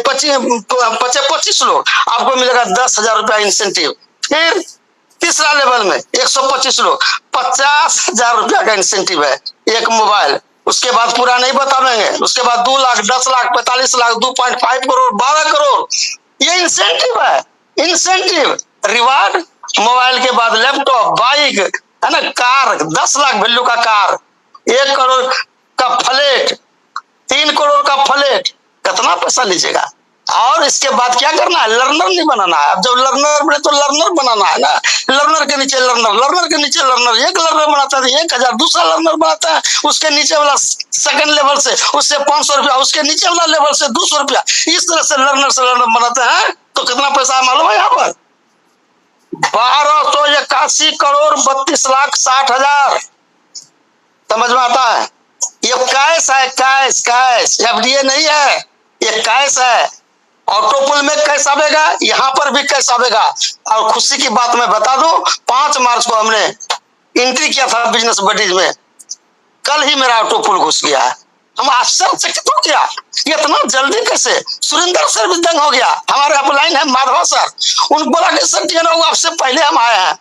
25 लोग, आपको मिलेगा 10,000 रुपया इंसेंटिव। फिर तीसरा लेवल में 125 लोग, 50,000 रुपया का इंसेंटिव है, एक मोबाइल। उसके बाद पूरा नहीं बताएंगे, उसके बाद 2 लाख, 10 लाख, 45 लाख, 2.5 करोड़, 12 करोड़, ये इंसेंटिव है। इंसेंटिव, रिवार्ड, मोबाइल के बाद लैपटॉप, बाइक, है ना, कार, 10 लाख वैल्यू का कार, 1 करोड़ का फ्लैट, 3 करोड़ का फ्लैट, कितना पैसा लीजिएगा? और इसके बाद क्या करना है? लर्नर नहीं बनाना है। अब जब लर्नर बने तो लर्नर बनाना है ना, लर्नर के नीचे लर्नर, लर्नर के नीचे लर्नर, एक लर्नर बनाता है 1000, दूसरा लर्नर बनाता है उसके नीचे वाला सेकंड लेवल से, उससे 500 रुपया, उसके नीचे वाला लेवल से 200 रुपया, इस तरह से लर्नर बनाते हैं। तो कितना पैसा है मालूम है यहाँ पर? 1281 करोड़ 32 लाख 60 हजार। समझ में आता है? ये कैश है, कैश, FDA नहीं है, ये कैश है। ऑटोपुल में कैश आवेगा, यहाँ पर भी कैश आवेगा। और खुशी की बात मैं बता दूं, 5 मार्च को हमने एंट्री किया था बिजनेस बडीज में, कल ही मेरा ऑटोपुल घुस गया है। हम आश्चर्यचकित हो गया, ये इतना जल्दी कैसे? सुरेंद्र सर भी दंग हो गया। हमारे अपलाइन है माधवा सर, उन बोला कि सर TNO आपसे पहले हम आए हैं,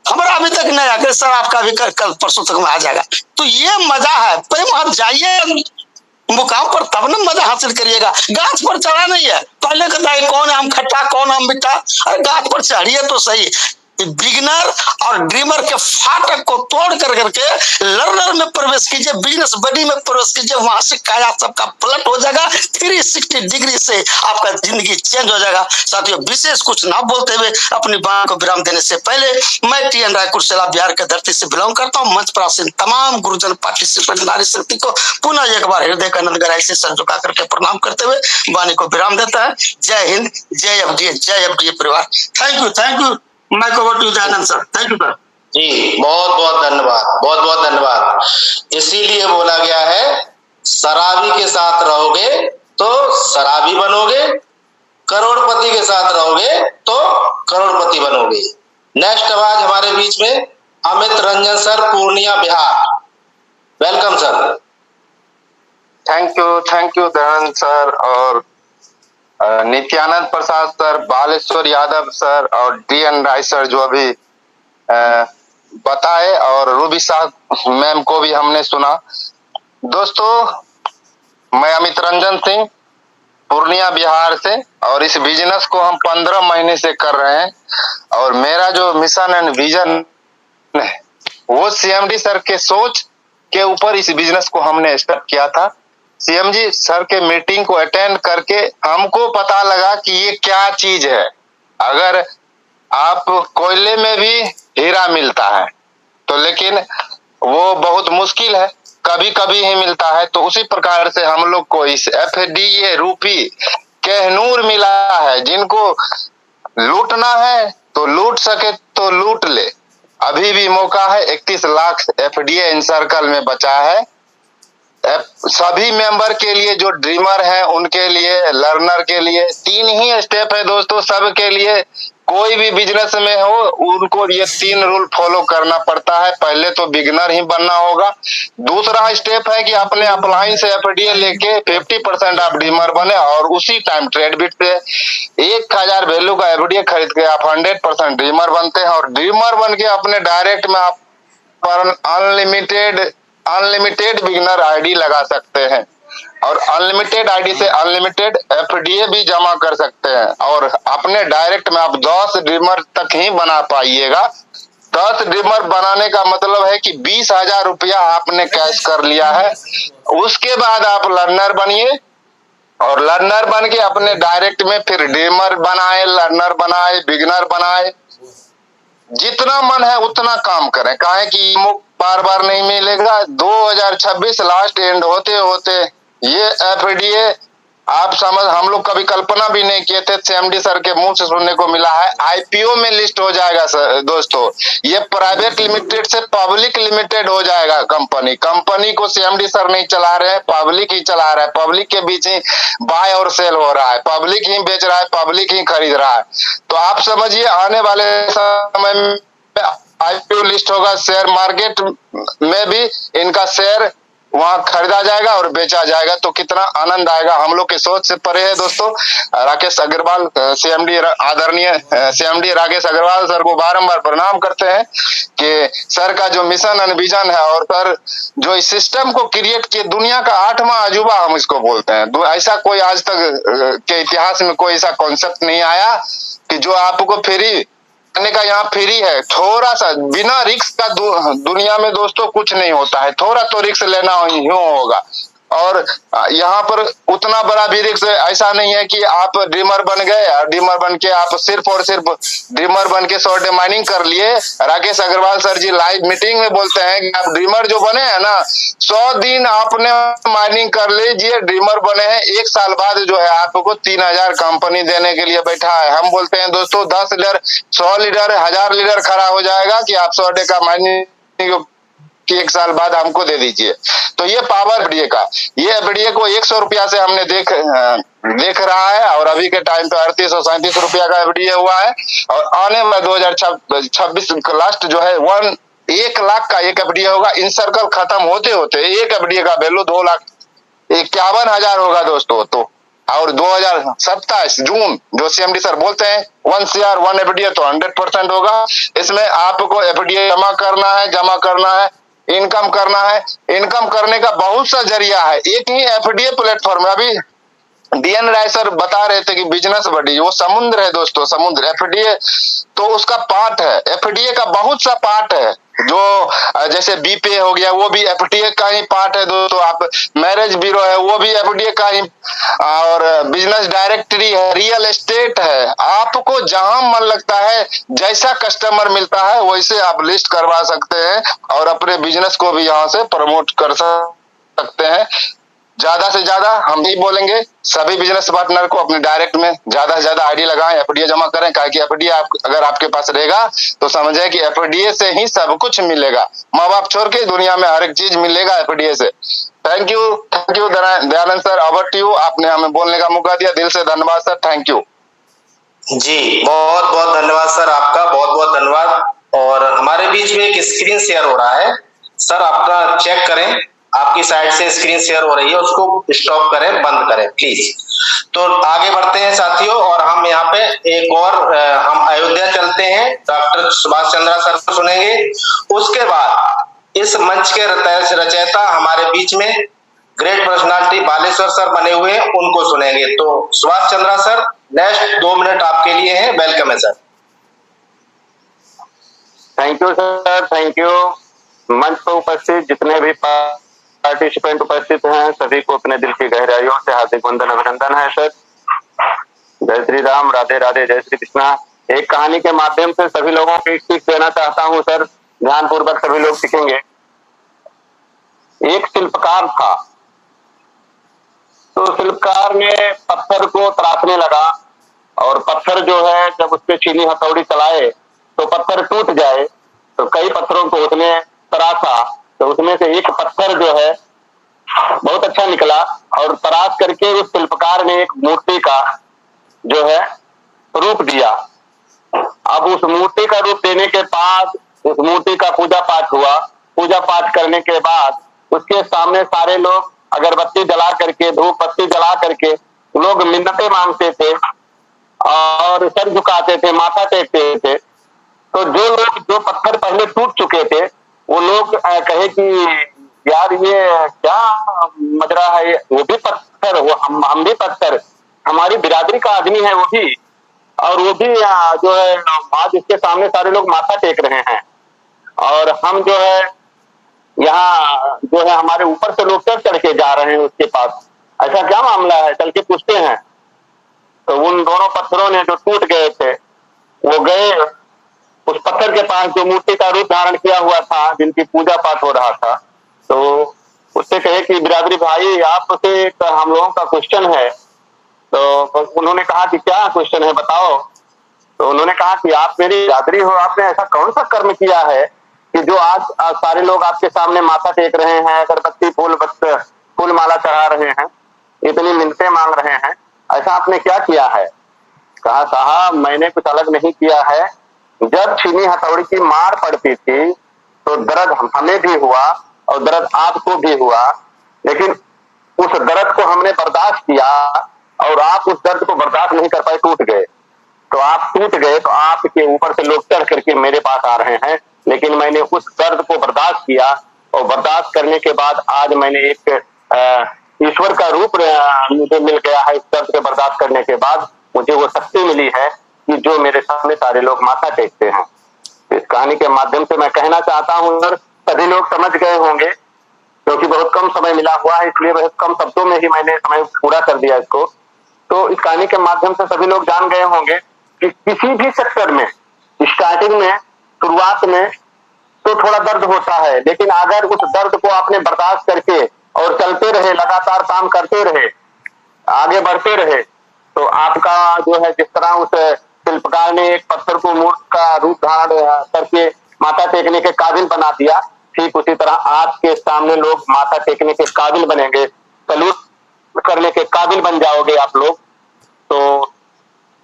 हमारा अभी तक नहीं आया, सर आपका भी कल परसों तक में आ जाएगा। तो ये मजा है, प्रेम आप जाइए मुकाम पर, तब ना मजा हासिल करिएगा। गाछ पर चढ़ा नहीं है, पहले कहता है कौन आम खट्टा कौन आम मीठा, अरे गाछ पर चढ़िए तो सही। बिगिनर और ड्रीमर के फाटक को तोड़ कर करके लर्नर में प्रवेश कीजिए, बिजनेस बडी में प्रवेश कीजिए, वहां से काया सबका पलट हो जाएगा। 360 डिग्री से आपका जिंदगी चेंज हो जाएगा। साथियों, विशेष कुछ ना बोलते हुए अपनी बात को विराम देने से पहले, मैं TN राय कुर्सेला बिहार के धरती से बिलोंग करता हूँ। मंच पर आसीन तमाम गुरुजन पार्टिसिपेंट नारी शक्ति को पुनः एक बार हृदय का आनंद गहराई से सर झुका करके प्रणाम करते हुए वाणी को विराम देता है। जय हिंद, जय FDA परिवार। Thank you mike over to Dayanand sir. Thank you sir. जी, बहुत बहुत धन्यवाद, बहुत बहुत धन्यवाद। इसीलिए बोला गया है, शराबी के साथ रहोगे तो शराबी बनोगे, करोड़पति के साथ रहोगे तो करोड़पति बनोगे। नेक्स्ट आवाज हमारे बीच में Amit Ranjan sir, Purnia Bihar. Welcome sir. Thank you Dayanand sir और नित्यानंद प्रसाद सर, बालेश्वर यादव सर और DN राय सर जो अभी बताए, और रूबी साहब मैम को भी हमने सुना। दोस्तों, मैं अमित रंजन सिंह, पूर्णिया बिहार से, और इस बिजनेस को हम 15 महीने से कर रहे हैं। और मेरा जो मिशन एंड विजन है वो CMD सर के सोच के ऊपर इस बिजनेस को हमने स्टार्ट किया था। CM जी सर के मीटिंग को अटेंड करके हमको पता लगा कि ये क्या चीज है। अगर आप कोयले में भी हीरा मिलता है तो, लेकिन वो बहुत मुश्किल है, कभी कभी ही मिलता है। तो उसी प्रकार से हम लोग को इस FDA रूपी कहनूर मिला है। जिनको लूटना है तो लूट सके तो लूट ले, अभी भी मौका है। 31 लाख FDA इन सर्कल में बचा है। सभी मेंबर के लिए, जो ड्रीमर है उनके लिए, लर्नर के लिए 3 ही स्टेप है दोस्तों, सबके लिए कोई भी बिजनेस में हो उनको ये 3 रूल फॉलो करना पड़ता है। पहले तो बिगिनर ही बनना होगा। दूसरा स्टेप है कि अपने अपलाइन से एफडीए लेके 50% आप डीमर बने और उसी टाइम ट्रेड बिट पे 1000 वैल्यू का एफडीए खरीद के आप 100% डीमर बनते हैं और डीमर बन के अपने डायरेक्ट में आप अनलिमिटेड बिगिनर आईडी लगा सकते हैं और अनलिमिटेड आईडी से अनलिमिटेड एफडीए भी जमा कर सकते हैं और अपने डायरेक्ट में आप 10 ड्रीमर तक ही बना पाइएगा। 10 ड्रीमर बनाने का मतलब है कि 20,000 रुपया आपने कैश कर लिया है। उसके बाद आप लर्नर बनिए और लर्नर बन के अपने डायरेक्ट में फिर ड्रीमर बनाए, लर्नर बनाए, बिगिनर बनाए, जितना मन है उतना काम करें। काहे कि बार बार नहीं मिलेगा। 2026 लास्ट एंड होते होते ये एफडीए आप समझ, हम लोग कभी कल्पना भी नहीं किए थे, सीएमडी सर के मुंह से सुनने को मिला है, आईपीओ में लिस्ट हो जाएगा सर। दोस्तों ये प्राइवेट लिमिटेड से पब्लिक लिमिटेड हो जाएगा। कंपनी को सीएमडी सर नहीं चला रहे हैं, पब्लिक ही चला रहा है। पब्लिक के बीच ही बाय और सेल हो रहा है, पब्लिक ही बेच रहा है, पब्लिक ही खरीद रहा है। तो आप समझिए आने वाले समय में आईपीओ लिस्ट होगा, शेयर मार्केट में भी इनका शेयर वहां खरीदा जाएगा और बेचा जाएगा। तो कितना आनंद आएगा, हम लोग की सोच से परे है दोस्तों। राकेश अग्रवाल सीएमडी, आदरणीय सीएमडी राकेश अग्रवाल सर को बारंबार प्रणाम करते हैं कि सर का जो मिशन एंड विजन है और सर जो इस सिस्टम को क्रिएट किए, दुनिया का 8वां अजूबा हम इसको बोलते हैं। ऐसा कोई आज तक के इतिहास में कोई ऐसा कॉन्सेप्ट नहीं आया कि जो आपको फ्री करने का, यहाँ फ्री है। थोड़ा सा बिना रिस्क का दुनिया में दोस्तों कुछ नहीं होता है, थोड़ा तो रिस्क लेना ही होगा। और यहाँ पर उतना बड़ा भी रिस्क ऐसा नहीं है कि आप ड्रीमर बन गए, ड्रीमर बन के आप सिर्फ और सिर्फ ड्रीमर बन के शॉर्ट माइनिंग कर लिए। राकेश अग्रवाल सर जी लाइव मीटिंग में बोलते हैं कि आप ड्रीमर जो बने हैं ना, 100 दिन आपने माइनिंग कर लीजिए, ड्रीमर बने हैं, 1 साल बाद जो है आपको 3000 कंपनी देने के लिए बैठा है। हम बोलते हैं दोस्तों 10 लीडर, 100 लीडर, 1000 लीडर खड़ा हो जाएगा कि आप 100 डे का माइनिंग कि 1 साल बाद हमको दे दीजिए। तो ये पावर एफडीए का, ये एफडीए को 100 रुपया से हमने देख रहा है और अभी के टाइम पे 3837 रुपया का एफडीए हुआ है और आने वाले 2026 लास्ट जो है 1 लाख का एक एफडीए होगा। इन सर्कल खत्म होते होते एक एफडीए का वैल्यू 2,51,000 होगा दोस्तों। तो और 2027 जून जो सीएमडी सर बोलते हैं 1 CR 1 एफडीए तो 100% होगा। इसमें आपको एफडीए जमा करना है, इनकम करना है। इनकम करने का बहुत सा जरिया है, एक ही एफडीए प्लेटफॉर्म है। अभी डीएन राय सर बता रहे थे कि बिजनेस बडी वो समुद्र है दोस्तों, समुद्र। एफडीए तो उसका पार्ट है, एफडीए का बहुत सा पार्ट है। जो जैसे बीपे हो गया वो भी एफडीए का ही पार्ट है दोस्तों। आप मैरिज ब्यूरो है वो भी एफडीए का ही, और बिजनेस डायरेक्टरी है, रियल एस्टेट है। आपको जहां मन लगता है, जैसा कस्टमर मिलता है वैसे आप लिस्ट करवा सकते हैं और अपने बिजनेस को भी यहाँ से प्रमोट कर सकते हैं। ज्यादा से ज्यादा हम यही बोलेंगे सभी बिजनेस पार्टनर को अपने डायरेक्ट में ज्यादा से ज्यादा आईडी लगाएं, एफडीए जमा करें। काहे कि एफडीए अगर आपके पास रहेगा तो समझे कि एफडीए से ही सब कुछ मिलेगा। माँ बाप छोड़ के दुनिया में हर एक चीज मिलेगा एफडीए से। Thank you Dayanand sir, over to you. आपने हमें बोलने का मौका दिया, दिल से धन्यवाद सर, थैंक यू। जी बहुत बहुत धन्यवाद सर, आपका बहुत बहुत धन्यवाद। और हमारे बीच में एक स्क्रीन शेयर हो रहा है सर, आपका चेक करें, आपकी साइड से स्क्रीन शेयर हो रही है, उसको स्टॉप करें, बंद करें प्लीज। तो आगे बढ़ते हैं साथियों, और हम यहाँ पे एक और हम अयोध्या चलते हैं, डॉक्टर सुभाष चंद्रा सर को सुनेंगे। उसके बाद इस मंच के रचयिता हमारे बीच में ग्रेट पर्सनालिटी बालेश्वर सर बने हुए हैं, उनको सुनेंगे। तो Subhash Chandra sir next 2 minute आपके लिए है, वेलकम है sir. Thank you sir, thank you. मंच पर उपस्थित जितने भी पार्टिसिपेंट उपस्थित हैं सभी को अपने दिल की गहराइयों से हार्दिक वंदन अभिनंदन है सर। जय श्री राम, राधे राधे, जय श्री कृष्णा। एक कहानी के माध्यम से सभी लोगों को एक सीख देना चाहता हूँ सर, ध्यान पूर्वक सभी लोग सीखेंगे। एक शिल्पकार था, तो शिल्पकार ने पत्थर को तराशने लगा और पत्थर जो है जब उसपे चीनी हथौड़ी चलाए तो पत्थर टूट जाए। तो कई पत्थरों को उसने तराशा, तो उसमें से एक पत्थर जो है बहुत अच्छा निकला और तराश करके उस शिल्पकार ने एक मूर्ति का जो है रूप दिया। अब उस मूर्ति का रूप देने के बाद उस मूर्ति का पूजा पाठ हुआ। पूजा पाठ करने के बाद उसके सामने सारे लोग अगरबत्ती जला करके, धूप बत्ती जला करके लोग मिन्नतें मांगते थे और सर झुकाते थे, माथा टेकते थे। तो जो पत्थर पहले टूट चुके थे वो लोग कहे कि यार ये क्या मजरा है, वो भी पत्थर, वो हम भी पत्थर, हमारी बिरादरी का आदमी है वो भी, और वो भी जो है आज इसके सामने सारे लोग माथा टेक रहे हैं और हम जो है यहाँ जो है हमारे ऊपर से लोग चढ़ के जा रहे हैं उसके पास, ऐसा क्या मामला है, चल के पूछते हैं। तो उन दोनों पत्थरों ने जो टूट गए थे वो गए उस पत्थर के पास जो मूर्ति का रूप धारण किया हुआ था, जिनकी पूजा पाठ हो रहा था। तो उससे कहे कि बिरादरी भाई आपसे एक हम लोगों का क्वेश्चन है। तो उन्होंने कहा कि क्या क्वेश्चन है बताओ। तो उन्होंने कहा कि आप मेरी बिरादरी हो, आपने ऐसा कौन सा कर्म किया है कि जो आज सारे लोग आपके सामने माथा टेक रहे हैं, अगरबत्ती फूल माला चढ़ा रहे हैं, इतनी मिन्नतें मांग रहे हैं, ऐसा आपने क्या किया है। कहा साहब मैंने कुछ अलग नहीं किया है, जब छीनी हथौड़ी की मार पड़ती थी तो दर्द हमें भी हुआ और दर्द आपको भी हुआ, लेकिन उस दर्द को हमने बर्दाश्त किया और आप उस दर्द को बर्दाश्त नहीं कर पाए, टूट गए। तो आप टूट गए तो आपके ऊपर से लोग चढ़ करके मेरे पास आ रहे हैं, लेकिन मैंने उस दर्द को बर्दाश्त किया और बर्दाश्त करने के बाद आज मैंने एक ईश्वर का रूप मुझे मिल गया है। इस दर्द को बर्दाश्त करने के बाद मुझे वो शक्ति मिली है कि जो मेरे सामने सारे लोग माथा टेकते हैं। इस कहानी के माध्यम से मैं कहना चाहता हूं सर, सभी लोग समझ गए होंगे क्योंकि बहुत कम समय मिला हुआ है, इसलिए बहुत कम शब्दों में ही मैंने समय पूरा कर दिया इसको। तो इस कहानी के माध्यम से सभी लोग जान गए होंगे कि किसी भी सेक्टर में स्टार्टिंग में, शुरुआत में तो थोड़ा दर्द होता है, लेकिन अगर उस दर्द को आपने बर्दाश्त करके और चलते रहे, लगातार काम करते रहे, आगे बढ़ते रहे, तो आपका जो है जिस तरह उस शिल्पकार ने एक पत्थर को मूर्ति का रूप धारण करके माथा टेकने के काबिल बना दिया, ठीक उसी तरह आपके सामने लोग माथा टेकने के काबिल बनेंगे, सलूट करने के काबिल बन जाओगे आप लोग। तो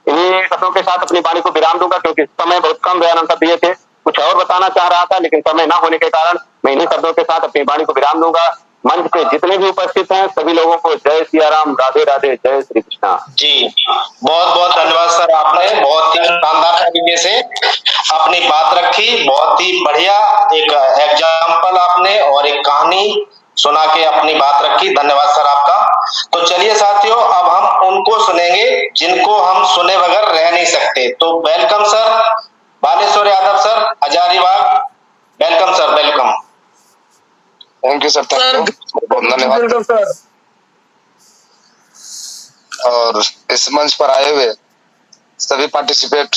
इन्हीं शब्दों के साथ अपनी वाणी को विराम दूंगा क्योंकि समय बहुत कम दयानंद साहब दिए थे, कुछ और बताना चाह रहा था लेकिन समय ना होने के कारण मैं इन्हीं शब्दों के साथ अपनी वाणी को विराम दूंगा। मंच पे जितने भी उपस्थित हैं सभी लोगों को जय सिया राम, राधे राधे, जय श्री कृष्णा। जी बहुत बहुत धन्यवाद सर, आपने बहुत ही शानदार तरीके से अपनी बात रखी, बहुत ही बढ़िया एक एग्जाम्पल आपने और एक कहानी सुना के अपनी बात रखी। धन्यवाद सर आपका। तो चलिए साथियों, अब हम उनको सुनेंगे जिनको हम सुने बगैर रह नहीं सकते। तो welcome sir Baleshwar Yadav sir, Hazaribagh. Welcome sir, welcome. Thank you sir, thank you, बहुत धन्यवाद सर। और इस मंच पर आए हुए सभी पार्टिसिपेट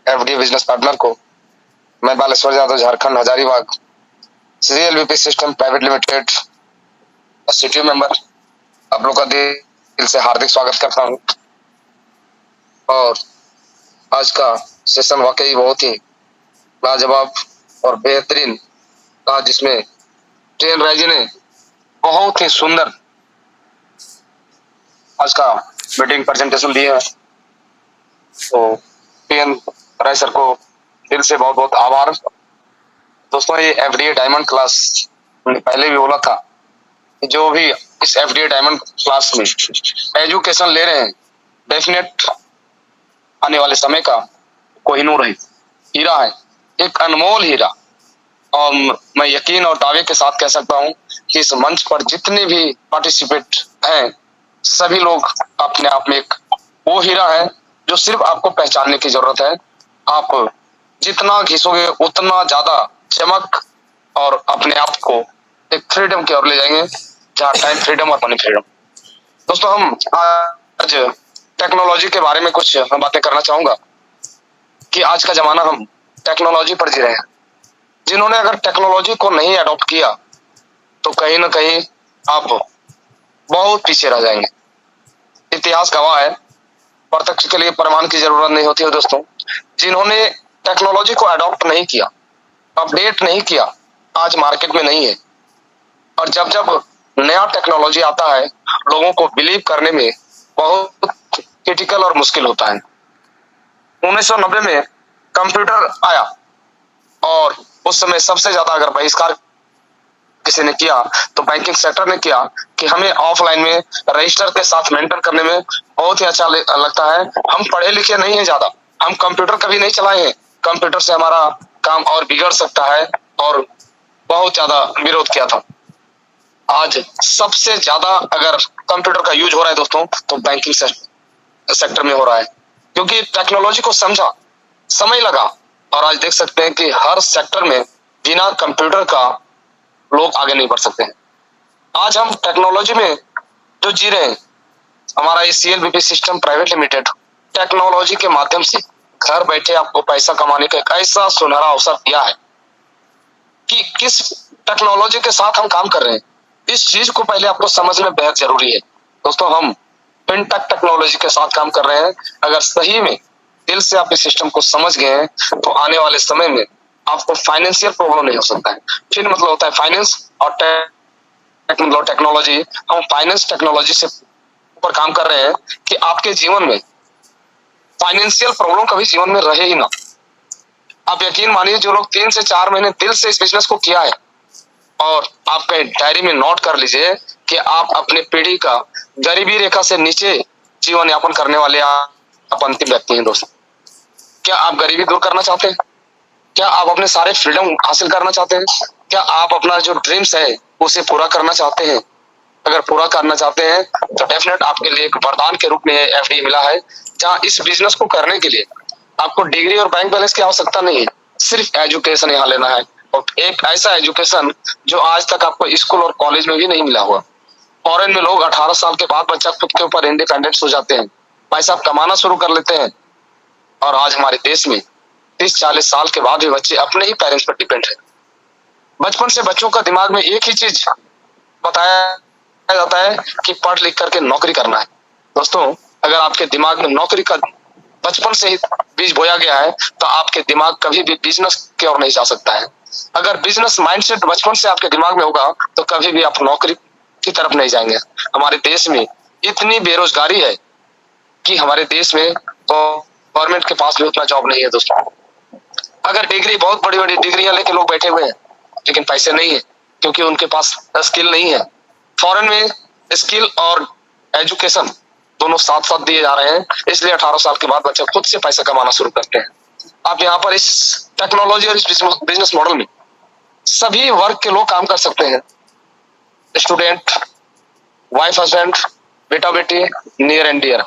एफडीए बिजनेस पार्टनर को मैं Baleshwar Yadav, Jharkhand, Hazaribagh, Shri LVP system private limited city member, आप लोग का दिल से हार्दिक स्वागत करता हूं। और आज का सेशन वाकई बहुत ही लाजवाब और बेहतरीन था, जिसमें ट्रेन राइजी ने बहुत ही सुंदर आज का मीटिंग प्रेजेंटेशन दिया है। तो टीएन राय सर को दिल से बहुत बहुत आभार। दोस्तों, ये एफडीए डायमंड क्लास मैंने पहले भी बोला था कि जो भी इस एफडीए डायमंड क्लास में एजुकेशन ले रहे हैं, डेफिनेट आने वाले समय का कोहिनूर है, हीरा है, एक अनमोल हीरा। और मैं यकीन और दावे के साथ कह सकता हूं कि इस मंच पर जितने भी पार्टिसिपेट हैं सभी लोग अपने आप में एक वो हीरा है जो सिर्फ आपको पहचानने की जरूरत है। आप जितना घिसोगे उतना ज्यादा चमक और अपने आप को एक फ्रीडम की ओर ले जाएंगे, जहाँ टाइम फ्रीडम और मनी फ्रीडम। दोस्तों, हम आज टेक्नोलॉजी के बारे में कुछ बातें करना चाहूंगा कि आज का जमाना हम टेक्नोलॉजी पर जी रहे हैं। जिन्होंने अगर टेक्नोलॉजी को नहीं अडॉप्ट किया तो कहीं ना कहीं आप बहुत पीछे रह जाएंगे। इतिहास गवाह है, प्रत्यक्ष के लिए प्रमाण की जरूरत नहीं होती है। दोस्तों, जिन्होंने टेक्नोलॉजी को अडॉप्ट नहीं किया, अपडेट नहीं किया, आज मार्केट में नहीं है। और जब जब नया टेक्नोलॉजी आता है लोगों को बिलीव करने में बहुत क्रिटिकल और मुश्किल होता है। 1990 में कंप्यूटर आया और उस समय सबसे ज्यादा अगर बहिष्कार किसी ने किया तो बैंकिंग सेक्टर ने किया कि हमें ऑफलाइन में रजिस्टर के साथ मेंटेन करने में बहुत ही अच्छा लगता है। हम पढ़े लिखे नहीं है ज्यादा, हम कंप्यूटर कभी नहीं चलाए हैं, कंप्यूटर से हमारा काम और बिगड़ सकता है और बहुत ज्यादा विरोध किया था। आज सबसे ज्यादा अगर कंप्यूटर का यूज हो रहा है दोस्तों तो बैंकिंग सेक्टर में हो रहा है, क्योंकि टेक्नोलॉजी को समझा, समय लगा और आज देख सकते हैं कि हर सेक्टर में बिना कंप्यूटर का लोग आगे नहीं बढ़ सकते हैं। आज हम टेक्नोलॉजी में जो जी रहे हैं, हमारा ये CLBP system private limited technology के माध्यम से घर बैठे आपको पैसा कमाने का एक ऐसा सुनहरा अवसर दिया है कि किस टेक्नोलॉजी के साथ हम काम कर रहे हैं, इस चीज को पहले आपको समझना बेहद जरूरी है। दोस्तों हम फिनटेक टेक्नोलॉजी के साथ काम कर रहे हैं। अगर सही में दिल से आप इस सिस्टम को समझ गए हैं तो आने वाले समय में आपको फाइनेंशियल प्रॉब्लम नहीं हो सकता है। फिर मतलब होता है फाइनेंस और टेक्नोलॉजी। हम फाइनेंस टेक्नोलॉजी से ऊपर काम कर रहे हैं कि आपके जीवन में फाइनेंशियल प्रॉब्लम कभी जीवन में रहे ही ना। आप यकीन मानिए जो लोग 3 से 4 महीने दिल से इस बिजनेस को किया है और आपके डायरी में नोट कर लीजिए कि आप अपने पीढ़ी का गरीबी रेखा से नीचे जीवन यापन करने वाले आप अंतिम व्यक्ति हैं दोस्तों। क्या आप गरीबी दूर करना चाहते हैं? क्या आप अपने सारे फ्रीडम हासिल करना चाहते हैं? क्या आप अपना जो ड्रीम्स है उसे पूरा करना चाहते हैं? अगर पूरा करना चाहते हैं तो डेफिनेट आपके लिए एक वरदान के रूप में FDE मिला है, जहां इस बिजनेस को करने के लिए आपको डिग्री और बैंक बैलेंस की आवश्यकता नहीं है, सिर्फ एजुकेशन यहाँ लेना है। और एक ऐसा एजुकेशन जो आज तक आपको स्कूल और कॉलेज में भी नहीं मिला हुआ। फॉरेन में लोग 18 साल के बाद बच्चा खुद के ऊपर इंडिपेंडेंट हो जाते हैं, पैसा कमाना शुरू कर लेते हैं। और आज हमारे देश में 30-40 साल के बाद भी बच्चे अपने ही पेरेंट्स पर डिपेंड है। बचपन से बच्चों का दिमाग में एक ही चीज बताया जाता है कि पढ़ लिख करके नौकरी करना है। दोस्तों अगर आपके दिमाग में नौकरी का बचपन से ही बीज बोया गया है तो आपके दिमाग कभी भी बिजनेस की ओर नहीं जा सकता है। अगर बिजनेस माइंडसेट बचपन से आपके दिमाग में होगा तो कभी भी आप नौकरी की तरफ नहीं जाएंगे। हमारे देश में इतनी बेरोजगारी है कि हमारे देश में गवर्नमेंट के पास भी उतना जॉब नहीं है दोस्तों। अगर डिग्री बहुत बड़ी बड़ी डिग्रियां लेके लोग बैठे हुए हैं लेकिन पैसे नहीं है, क्योंकि उनके पास स्किल नहीं है। फॉरेन में स्किल और एजुकेशन दोनों साथ साथ दिए जा रहे हैं, इसलिए 18 साल के बाद बच्चे खुद से पैसा कमाना शुरू करते हैं। आप यहाँ पर इस टेक्नोलॉजी और इस बिजनेस मॉडल में सभी वर्ग के लोग काम कर सकते हैं। स्टूडेंट, वाइफ हस्बैंड, बेटा बेटी, नियर एंड डियर।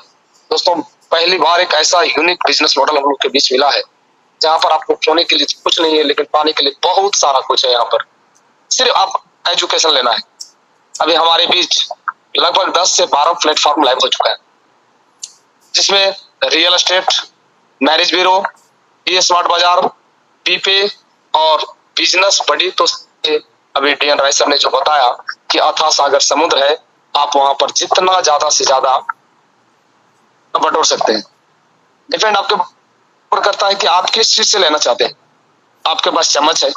दोस्तों पहली बार एक ऐसा यूनिक बिजनेस मॉडल हम लोग के बीच मिला है जहां पर आपको खोने के लिए कुछ नहीं है लेकिन पाने के लिए बहुत सारा कुछ है। यहाँ पर सिर्फ आप एजुकेशन लेना है। अभी हमारे बीच लगभग 10 से 12 प्लेटफॉर्म लाइव हो चुका है, जिसमें real estate, marriage bureau, smart बाजार, पीपे और बिजनेस बड़ी। तो अभी DN राय सर ने जो बताया कि अथाह सागर समुद्र है, आप वहां पर जितना ज्यादा से ज्यादा बटोर सकते हैं। डिपेंड आपके ऊपर करता है कि आप किस चीज से लेना चाहते हैं। आपके पास चम्मच है,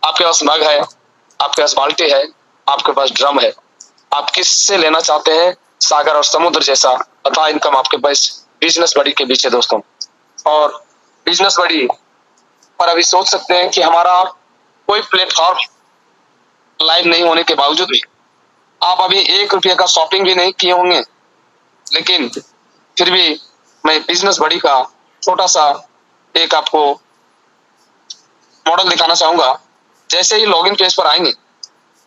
आपके पास मग है, आपके पास बाल्टी है, आपके पास ड्रम है, आप किस से लेना चाहते हैं? सागर और समुद्र जैसा अथाह इनकम आपके पास बिजनेस बड़ी के बीच है दोस्तों। और बिजनेस बड़ी पर अभी सोच सकते हैं कि हमारा कोई प्लेटफॉर्म लाइव नहीं होने के बावजूद भी आप अभी 1 रुपये का शॉपिंग भी नहीं किए होंगे, लेकिन फिर भी मैं बिजनेस बड़ी का छोटा सा एक आपको मॉडल दिखाना चाहूंगा। जैसे ही लॉगिन पेज पर आएंगे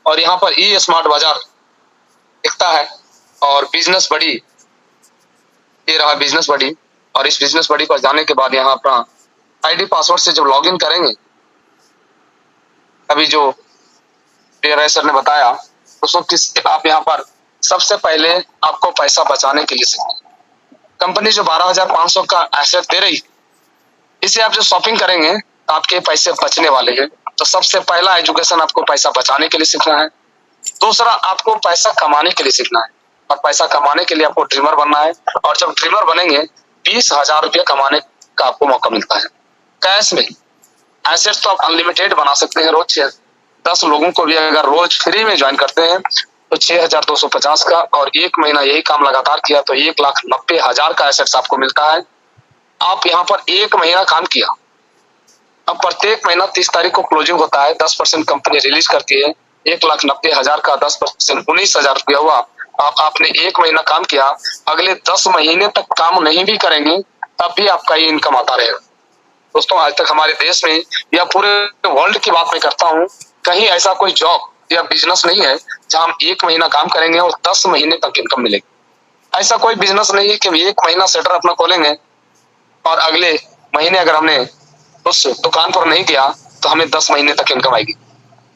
और यहाँ पर स्मार्ट बाजार दिखता है और बिजनेस बड़ी, ये रहा बिजनेस बड़ी। और इस बिजनेस बड़ी पर जाने के बाद यहाँ अपना ID पासवर्ड से जब लॉगिन करेंगे, अभी जो DN सर ने बताया दोस्तों, आप यहाँ पर सबसे पहले आपको पैसा बचाने के लिए सीखें। कंपनी जो 12,500 का एसेट दे रही, इसे आप जो शॉपिंग करेंगे आपके पैसे बचने वाले हैं। तो सबसे पहला एजुकेशन आपको पैसा बचाने के लिए सीखना है। दूसरा आपको पैसा कमाने के लिए सीखना है, और पैसा कमाने के लिए आपको ड्रीमर बनना है। और जब ड्रीमर बनेंगे 20,000 रुपये कमाने का आपको मौका मिलता है कैश में। एसेट्स तो आप अनलिमिटेड बना सकते हैं। रोज 10 लोगों को भी अगर रोज फ्री में ज्वाइन करते हैं तो 6,250 का, और 1 महीना यही काम लगातार किया तो 1,90,000 का एसेट्स आपको मिलता है। आप यहाँ पर 1 महीना काम किया, अब प्रत्येक महीना 30 तारीख को क्लोजिंग होता है, 10% कंपनी रिलीज करती है, 1,90,000 का 10% 19,000 रुपया हुआ। आपने 1 महीना काम किया, अगले 10 महीने तक काम नहीं भी करेंगे तब भी आपका ये इनकम आता रहेगा। दोस्तों, आज तक हमारे देश में या पूरे वर्ल्ड की बात मैं करता हूँ, कहीं ऐसा कोई जॉब या बिजनेस नहीं है जहां हम 1 महीना काम करेंगे और 10 महीने तक इनकम मिलेगी। ऐसा कोई बिजनेस नहीं है कि 1 महीना शटर अपना खोलेंगे और अगले महीने अगर हमने उस दुकान पर नहीं किया तो हमें 10 महीने तक इनकम आएगी।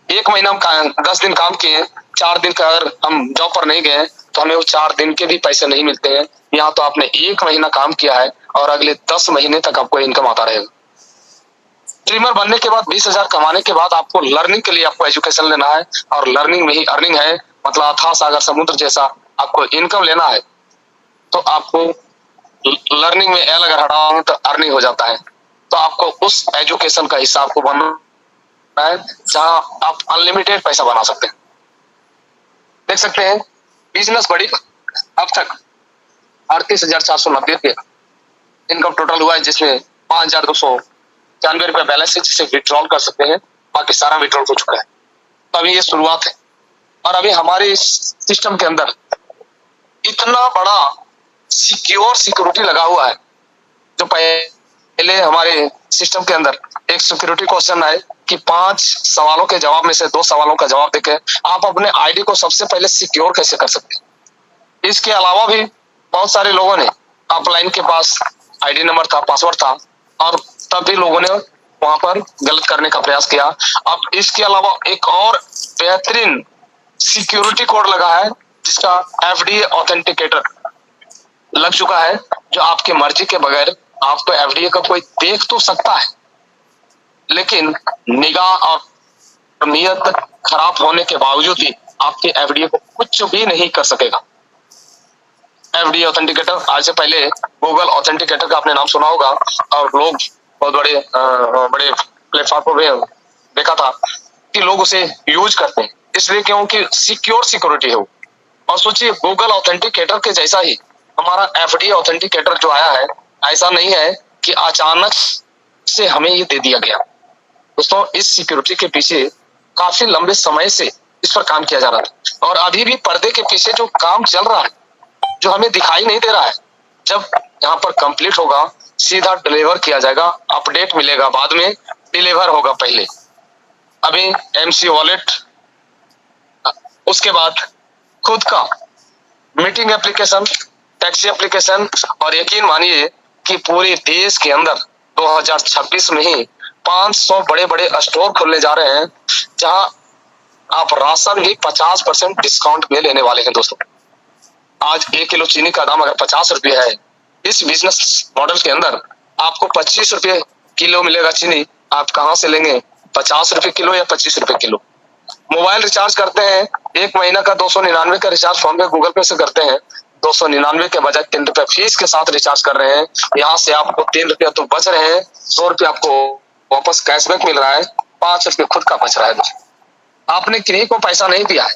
1 महीना हम 10 दिन काम किए, 4 दिन का अगर हम जॉब पर नहीं गए तो हमें वो 4 दिन के भी पैसे नहीं मिलते हैं। यहाँ तो आपने 1 महीना काम किया है और अगले 10 महीने तक आपको इनकम आता रहेगा। स्ट्रीमर बनने के बाद 20,000 कमाने के बाद आपको लर्निंग के लिए आपको एजुकेशन लेना है और लर्निंग में ही अर्निंग है, मतलब अथाह सागर समुद्र जैसा आपको इनकम लेना है। तो आपको लर्निंग में एल अगर हटाओगे तो अर्निंग हो जाता है। तो आपको उस एजुकेशन का हिस्सा आपको बनना है जहां आप अनलिमिटेड पैसा बना सकते हैं। देख सकते हैं बिजनेस बड़ी अब तक 38,490 रुपये इनकम टोटल हुआ है, जिसमें 5,296 रुपये बैलेंस है जिसे विड्रॉल कर सकते हैं, बाकी सारा विड्रॉल हो चुका है। तो अभी ये शुरुआत है और अभी हमारे सिस्टम के अंदर इतना बड़ा सिक्योरिटी लगा हुआ है। जो पहले हमारे सिस्टम के अंदर एक सिक्योरिटी क्वेश्चन है कि 5 सवालों के जवाब में से 2 सवालों का जवाब देके आप अपने आईडी को सबसे पहले सिक्योर कैसे कर सकते हैं। इसके अलावा भी बहुत सारे लोगों ने अपलाइन के पास आईडी नंबर था, पासवर्ड था और तब भी लोगों ने वहां पर गलत करने का प्रयास किया। अब इसके अलावा एक और बेहतरीन सिक्योरिटी कोड लगा है जिसका एफडीए ऑथेंटिकेटर लग चुका है, जो आपकी मर्जी के बगैर आपको एफडीए का कोई देख तो सकता है लेकिन निगाह और नीयत खराब होने के बावजूद भी आपके एफडीए को कुछ भी नहीं कर सकेगा। एफडीए ऑथेंटिकेटर, आज से पहले गूगल ऑथेंटिकेटर का आपने नाम सुना होगा और लोग बहुत बड़े प्लेटफॉर्म पर देखा था कि लोग उसे यूज करते हैं, इसलिए क्योंकि सिक्योरिटी है वो। और सोचिए गूगल ऑथेंटिकेटर के जैसा ही हमारा एफडीए ऑथेंटिकेटर जो आया है, ऐसा नहीं है कि अचानक से हमें ये दे दिया गया। दोस्तों, इस सिक्योरिटी के पीछे काफी लंबे समय से इस पर काम किया जा रहा था और अभी भी पर्दे के पीछे जो काम चल रहा है, जो हमें दिखाई नहीं दे रहा है, जब यहाँ पर कंप्लीट होगा सीधा डिलीवर किया जाएगा। अपडेट मिलेगा बाद में, डिलीवर होगा पहले। अभी एमसी वॉलेट, उसके बाद खुद का मीटिंग एप्लीकेशन, टैक्सी एप्लीकेशन, और यकीन मानिए कि पूरे देश के अंदर 2026 में ही 500 बड़े बड़े स्टोर खुलने जा रहे हैं जहां आप राशन भी 50% डिस्काउंट में लेने वाले हैं। दोस्तों, आज 1 किलो चीनी का दाम अगर 50 रुपये है, इस बिजनेस मॉडल के अंदर आपको 25 रुपये किलो मिलेगा चीनी। आप कहां से लेंगे? 50 रुपये किलो या 25 रुपये किलो। मोबाइल रिचार्ज करते हैं, 1 महीना का 299 का रिचार्ज फोन पे गूगल पे से करते हैं, 299 के बजाय 3 रुपये फीस के साथ रिचार्ज कर रहे हैं। यहाँ से आपको 3 रुपया तो बच रहे हैं, 100 रुपया आपको वापस कैशबैक मिल रहा है, 5 रुपये खुद का बच रहा है। आपने किन्हीं को पैसा नहीं दिया है,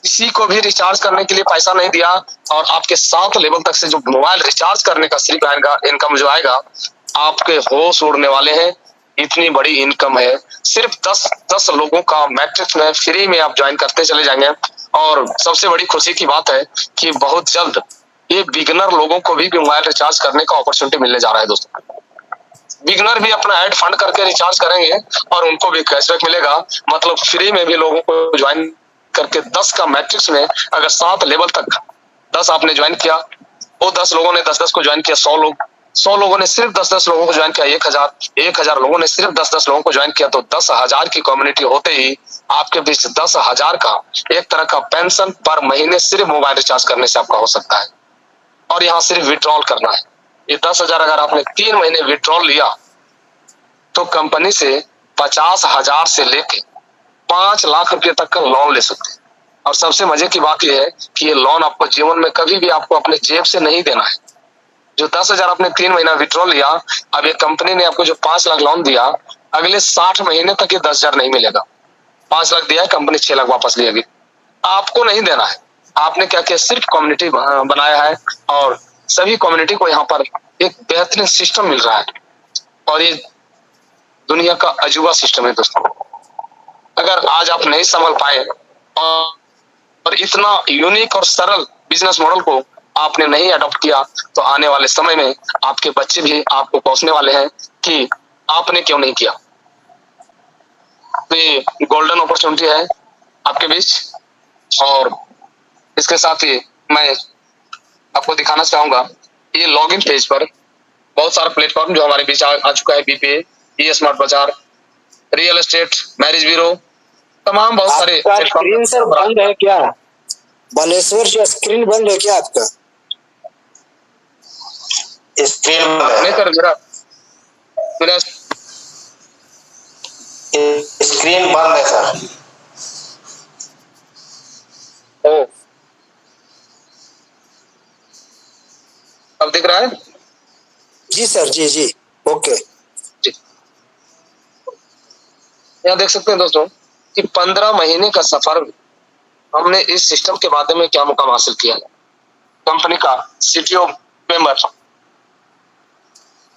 किसी को भी रिचार्ज करने के लिए पैसा नहीं दिया और आपके 7 लेवल तक से जो मोबाइल रिचार्ज करने का सिर्फ इनकम जो आएगा, आपके होश उड़ने वाले हैं। इतनी बड़ी इनकम है, सिर्फ 10 लोगों का मैट्रिक्स में फ्री में आप ज्वाइन करते चले जाएंगे। और सबसे बड़ी खुशी की बात है कि बहुत जल्द ये बिगनर लोगों को भी मोबाइल रिचार्ज करने का अपॉर्चुनिटी मिलने जा रहा है। दोस्तों, बिगनर भी अपना एड फंड करके रिचार्ज करेंगे और उनको भी कैशबैक मिलेगा, मतलब फ्री में भी लोगों को ज्वाइन करके 10 का मैट्रिक्स में अगर 7 लेवल तक 10 आपने ज्वाइन किया, वो 10 लोगों ने 10 को ज्वाइन किया, 100 लोगों ने सिर्फ 10 लोगों को ज्वाइन किया, 1000 लोगों ने सिर्फ 10 लोगों को ज्वाइन किया, तो 10,000 की कम्युनिटी होते ही आपके बीच 10,000 का एक तरह का पेंशन पर महीने सिर्फ मोबाइल रिचार्ज करने से आपका हो सकता है। और यहाँ सिर्फ विड्रॉल करना है। ये 10,000 अगर आपने 3 महीने विड्रॉल लिया तो कंपनी से 50,000 से लेके 5 लाख रुपए तक का लोन ले सकते हैं। और सबसे मजे की बात यह है कि ये लोन आपको जीवन में कभी भी आपको अपने जेब से नहीं देना है। जो 10,000 आपने 3 महीना विड्रॉल लिया, अब ये कंपनी ने आपको जो 5 लाख लोन दिया, अगले 60 महीने तक ये 10,000 नहीं मिलेगा। 5 लाख दिया है, कंपनी 6 लाख वापस लेगी, आपको नहीं देना है। आपने क्या किया, सिर्फ कम्युनिटी बनाया है और सभी कम्युनिटी को यहाँ पर एक बेहतरीन सिस्टम मिल रहा है और ये दुनिया का अजूबा सिस्टम है दोस्तों। अगर आज आप नहीं संभल पाए और इतना यूनिक और सरल बिजनेस मॉडल को आपने नहीं अडॉप्ट किया तो आने वाले समय में आपके बच्चे भी आपको कोसने वाले हैं कि आपने क्यों नहीं किया। तो ये गोल्डन अपॉर्चुनिटी है आपके बीच और इसके साथ ही मैं आपको दिखाना चाहूंगा ये लॉगिन पेज पर बहुत सारा प्लेटफॉर्म जो हमारे बीच आ चुका है। बीपीए, ई स्मार्ट बाजार, रियल एस्टेट, मैरिज ब्यूरो, तमाम बहुत सारे स्क्रीन सर बंद है क्या बालेश्वर जी? स्क्रीन बंद है क्या आपका? स्क्रीन बंद नहीं है, सर, मेरा स्क्रीन बंद है सर। ओ अब दिख रहा है? जी सर, जी ओके। यहाँ देख सकते हैं दोस्तों कि 15 महीने का सफर हमने इस सिस्टम के माध्यम में क्या मुकाम हासिल किया है। कंपनी का सीटीओ मेंबर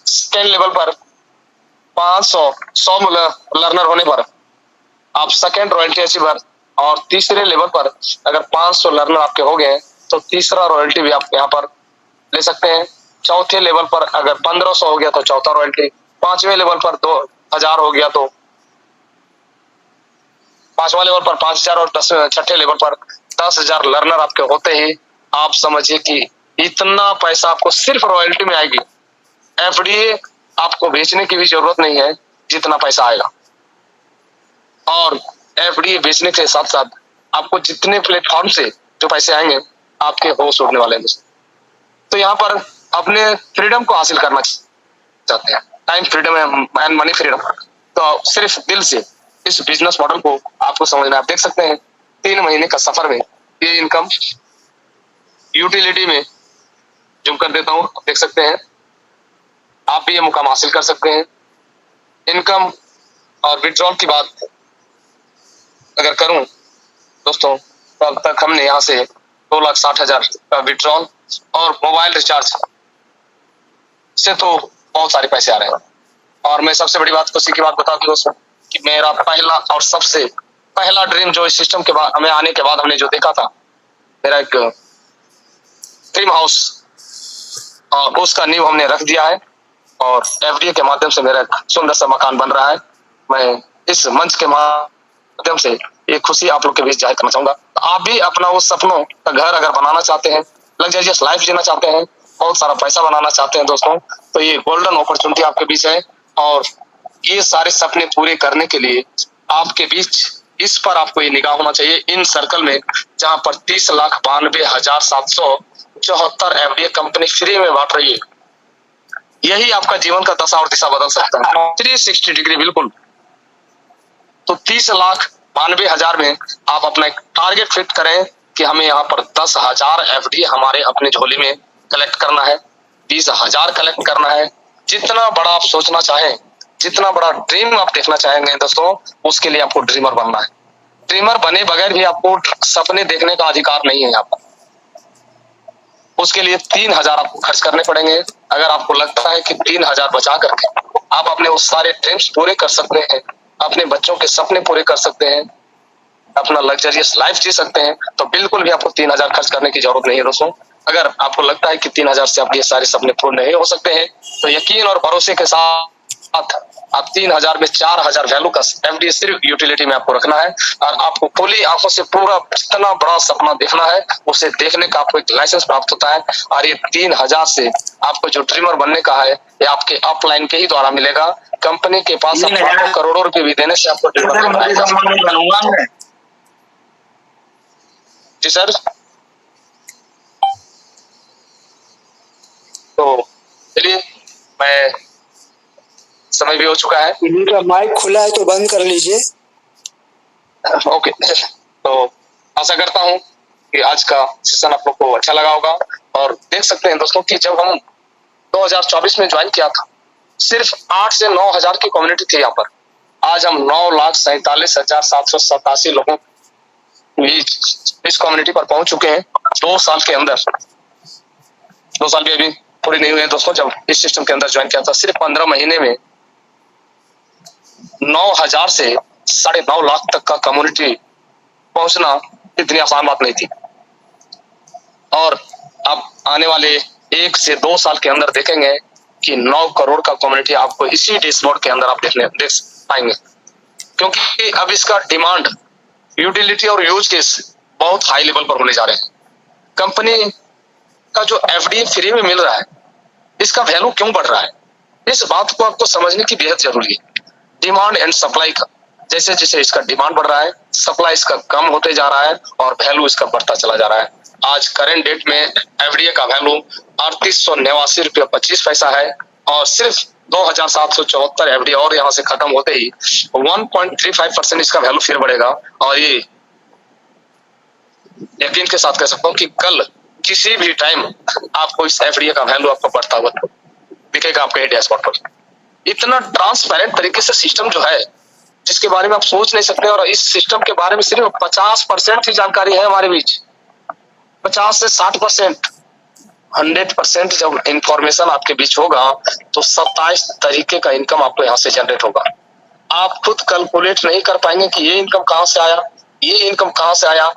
10 लेवल पर 100 लर्नर होने पर आप सेकेंड रॉयल्टी अचीवर और तीसरे लेवल पर अगर 500 लर्नर आपके हो गए तो तीसरा रॉयल्टी भी आप यहाँ पर ले सकते हैं। चौथे लेवल पर अगर 1500 हो गया तो चौथा रॉयल्टी, 5वें लेवल पर 2000 हो गया तो 5वां लेवल पर 5000 और 6ठे लेवल पर 10,000 लर्नर आपके होते ही आप समझिए कि इतना पैसा आपको सिर्फ रॉयल्टी में आएगी। एफडीए आपको बेचने की भी जरूरत नहीं है जितना पैसा आएगा और एफडीए बेचने के साथ साथ आपको जितने प्लेटफॉर्म से जो पैसे आएंगे आपके होश उड़ने वाले हैं। तो यहाँ पर अपने फ्रीडम को हासिल करना चाहते हैं, time freedom and money freedom, तो सिर्फ दिल से इस बिजनेस मॉडल को आपको समझना है। आप देख सकते हैं 3 महीने का सफर में ये इनकम यूटिलिटी में जूम कर देता हूँ, देख सकते हैं आप भी ये मुकाम हासिल कर सकते हैं। इनकम और विड्रॉल की बात अगर करूं दोस्तों तो अब तक हमने यहाँ से 2,60,000 का विड्रॉल और मोबाइल रिचार्ज से तो बहुत सारे पैसे आ रहे हैं। और मैं सबसे बड़ी बात खुशी की बात बता दूं दोस्तों कि मेरा पहला और सबसे पहला ड्रीम जो इस सिस्टम के बाद हमें आने के बाद हमने जो देखा था, मेरा एक ड्रीम हाउस और उसका नींव हमने रख दिया है और एफडीए के माध्यम से मेरा एक सुंदर सा मकान बन रहा है। मैं इस मंच के माध्यम से ये खुशी आप लोग के बीच जाहिर करना चाहूंगा। तो आप भी अपना उस सपनों का घर अगर बनाना चाहते हैं, लग्जरियस लाइफ जीना चाहते हैं, बहुत सारा पैसा बनाना चाहते हैं दोस्तों, तो ये गोल्डन अपॉर्चुनिटी आपके बीच है। और ये सारे सपने पूरे करने के लिए आपके बीच इस पर आपको ये निगाह होना चाहिए, इन सर्कल में जहां पर 30,92,774 एफडीए कंपनी फ्री में बांट रही है। यही आपका जीवन का दशा और दिशा बदल सकता है 360 डिग्री बिल्कुल। तो 30,92,000 में आप अपना एक टारगेट फिट करें कि हमें यहाँ पर 10,000 एफडी हमारे अपने झोली में कलेक्ट करना है, 20,000 कलेक्ट करना है। जितना बड़ा आप सोचना चाहें, जितना बड़ा ड्रीम आप देखना चाहेंगे दोस्तों, उसके लिए आपको ड्रीमर बनना है। ड्रीमर बने बगैर भी आपको सपने देखने का अधिकार नहीं है यहाँ पर। उसके लिए 3,000 आपको खर्च करने पड़ेंगे। अगर आपको लगता है कि 3,000 बचा करके आप अपने उस सारे ड्रीम्स पूरे कर सकते हैं, अपने बच्चों के सपने पूरे कर सकते हैं, अपना लग्जरियस लाइफ जी सकते हैं, तो बिल्कुल भी आपको 3,000 खर्च करने की जरूरत नहीं है दोस्तों। अगर आपको लगता है कि 3,000 से आप ये सारे सपने पूरे नहीं हो सकते हैं, तो यकीन और भरोसे के साथ आप 3,000 में 4,000 वैल्यू का एफडी सिर्फ यूटिलिटी में आपको रखना है और आपको खुली आंखों से पूरा जितना बड़ा सपना देखना है उसे देखने का आपको एक लाइसेंस प्राप्त होता है। और ये 3,000 से आपको जो ड्रीमर बनने का है ये आपके अपलाइन के ही द्वारा मिलेगा। कंपनी के पास आपको करोड़ों रुपए भी देने से आपको ड्रीमर बनना है। जी सर, तो चलिए, मैं समय भी हो चुका है। इनका माइक खुला है तो बंद कर लीजिए। ओके, तो आशा करता हूं कि आज का सेशन आप लोग को अच्छा लगा होगा। और देख सकते हैं दोस्तों कि जब हम 2024 में ज्वाइन किया था, सिर्फ 8 से 9,000 की कम्युनिटी थी यहाँ पर। आज हम 9,47,787 लोगों इस कम्युनिटी पर पहुंच चुके हैं 2 साल के अंदर। 2 साल भी अभी पूरी नहीं हुई है दोस्तों। जब इस सिस्टम के अंदर ज्वाइन किया था, सिर्फ 15 महीने में 9,000 से 9.5 लाख तक का कम्युनिटी पहुंचना इतनी आसान बात नहीं थी। और अब आने वाले 1 से 2 साल के अंदर देखेंगे कि 9 करोड़ का कम्युनिटी आपको इसी डैशबोर्ड के अंदर आप देख पाएंगे, क्योंकि अब इसका डिमांड, यूटिलिटी और यूज केस बहुत हाई लेवल पर होने जा रहे हैं। कंपनी का जो एफडी फ्री में मिल रहा है, इसका वैल्यू क्यों बढ़ रहा है, इस बात को आपको समझने की बेहद जरूरी है। डिमांड एंड सप्लाई का, जैसे जैसे इसका डिमांड बढ़ रहा है, सप्लाई इसका कम होते जा रहा है और वैल्यू इसका बढ़ता चला जा रहा है। आज करंट डेट में एफडीए का वैल्यू 3889 रुपये 25 पैसा है और सिर्फ 2774 एफडी और यहाँ से खत्म होते ही 1.35% इसका वैल्यू फिर बढ़ेगा। और ये यकीन के साथ कह सकता हूँ कि कल किसी भी टाइम आपको इस एफडीए का वैल्यू आपको बढ़ता हुआ दिखेगा आपके डैशबोर्ड पर। इतना ट्रांसपेरेंट तरीके से सिस्टम जो है, जिसके बारे में आप सोच नहीं सकते, और इस सिस्टम के बारे में सिर्फ 50% ही जानकारी है हमारे बीच। 50 से 60%, 100% जब इंफॉर्मेशन आपके बीच होगा तो 27 तरीके का इनकम आपको यहाँ से जनरेट होगा। आप खुद कैलकुलेट नहीं कर पाएंगे कि ये इनकम कहाँ से आया, ये इनकम कहाँ से आया,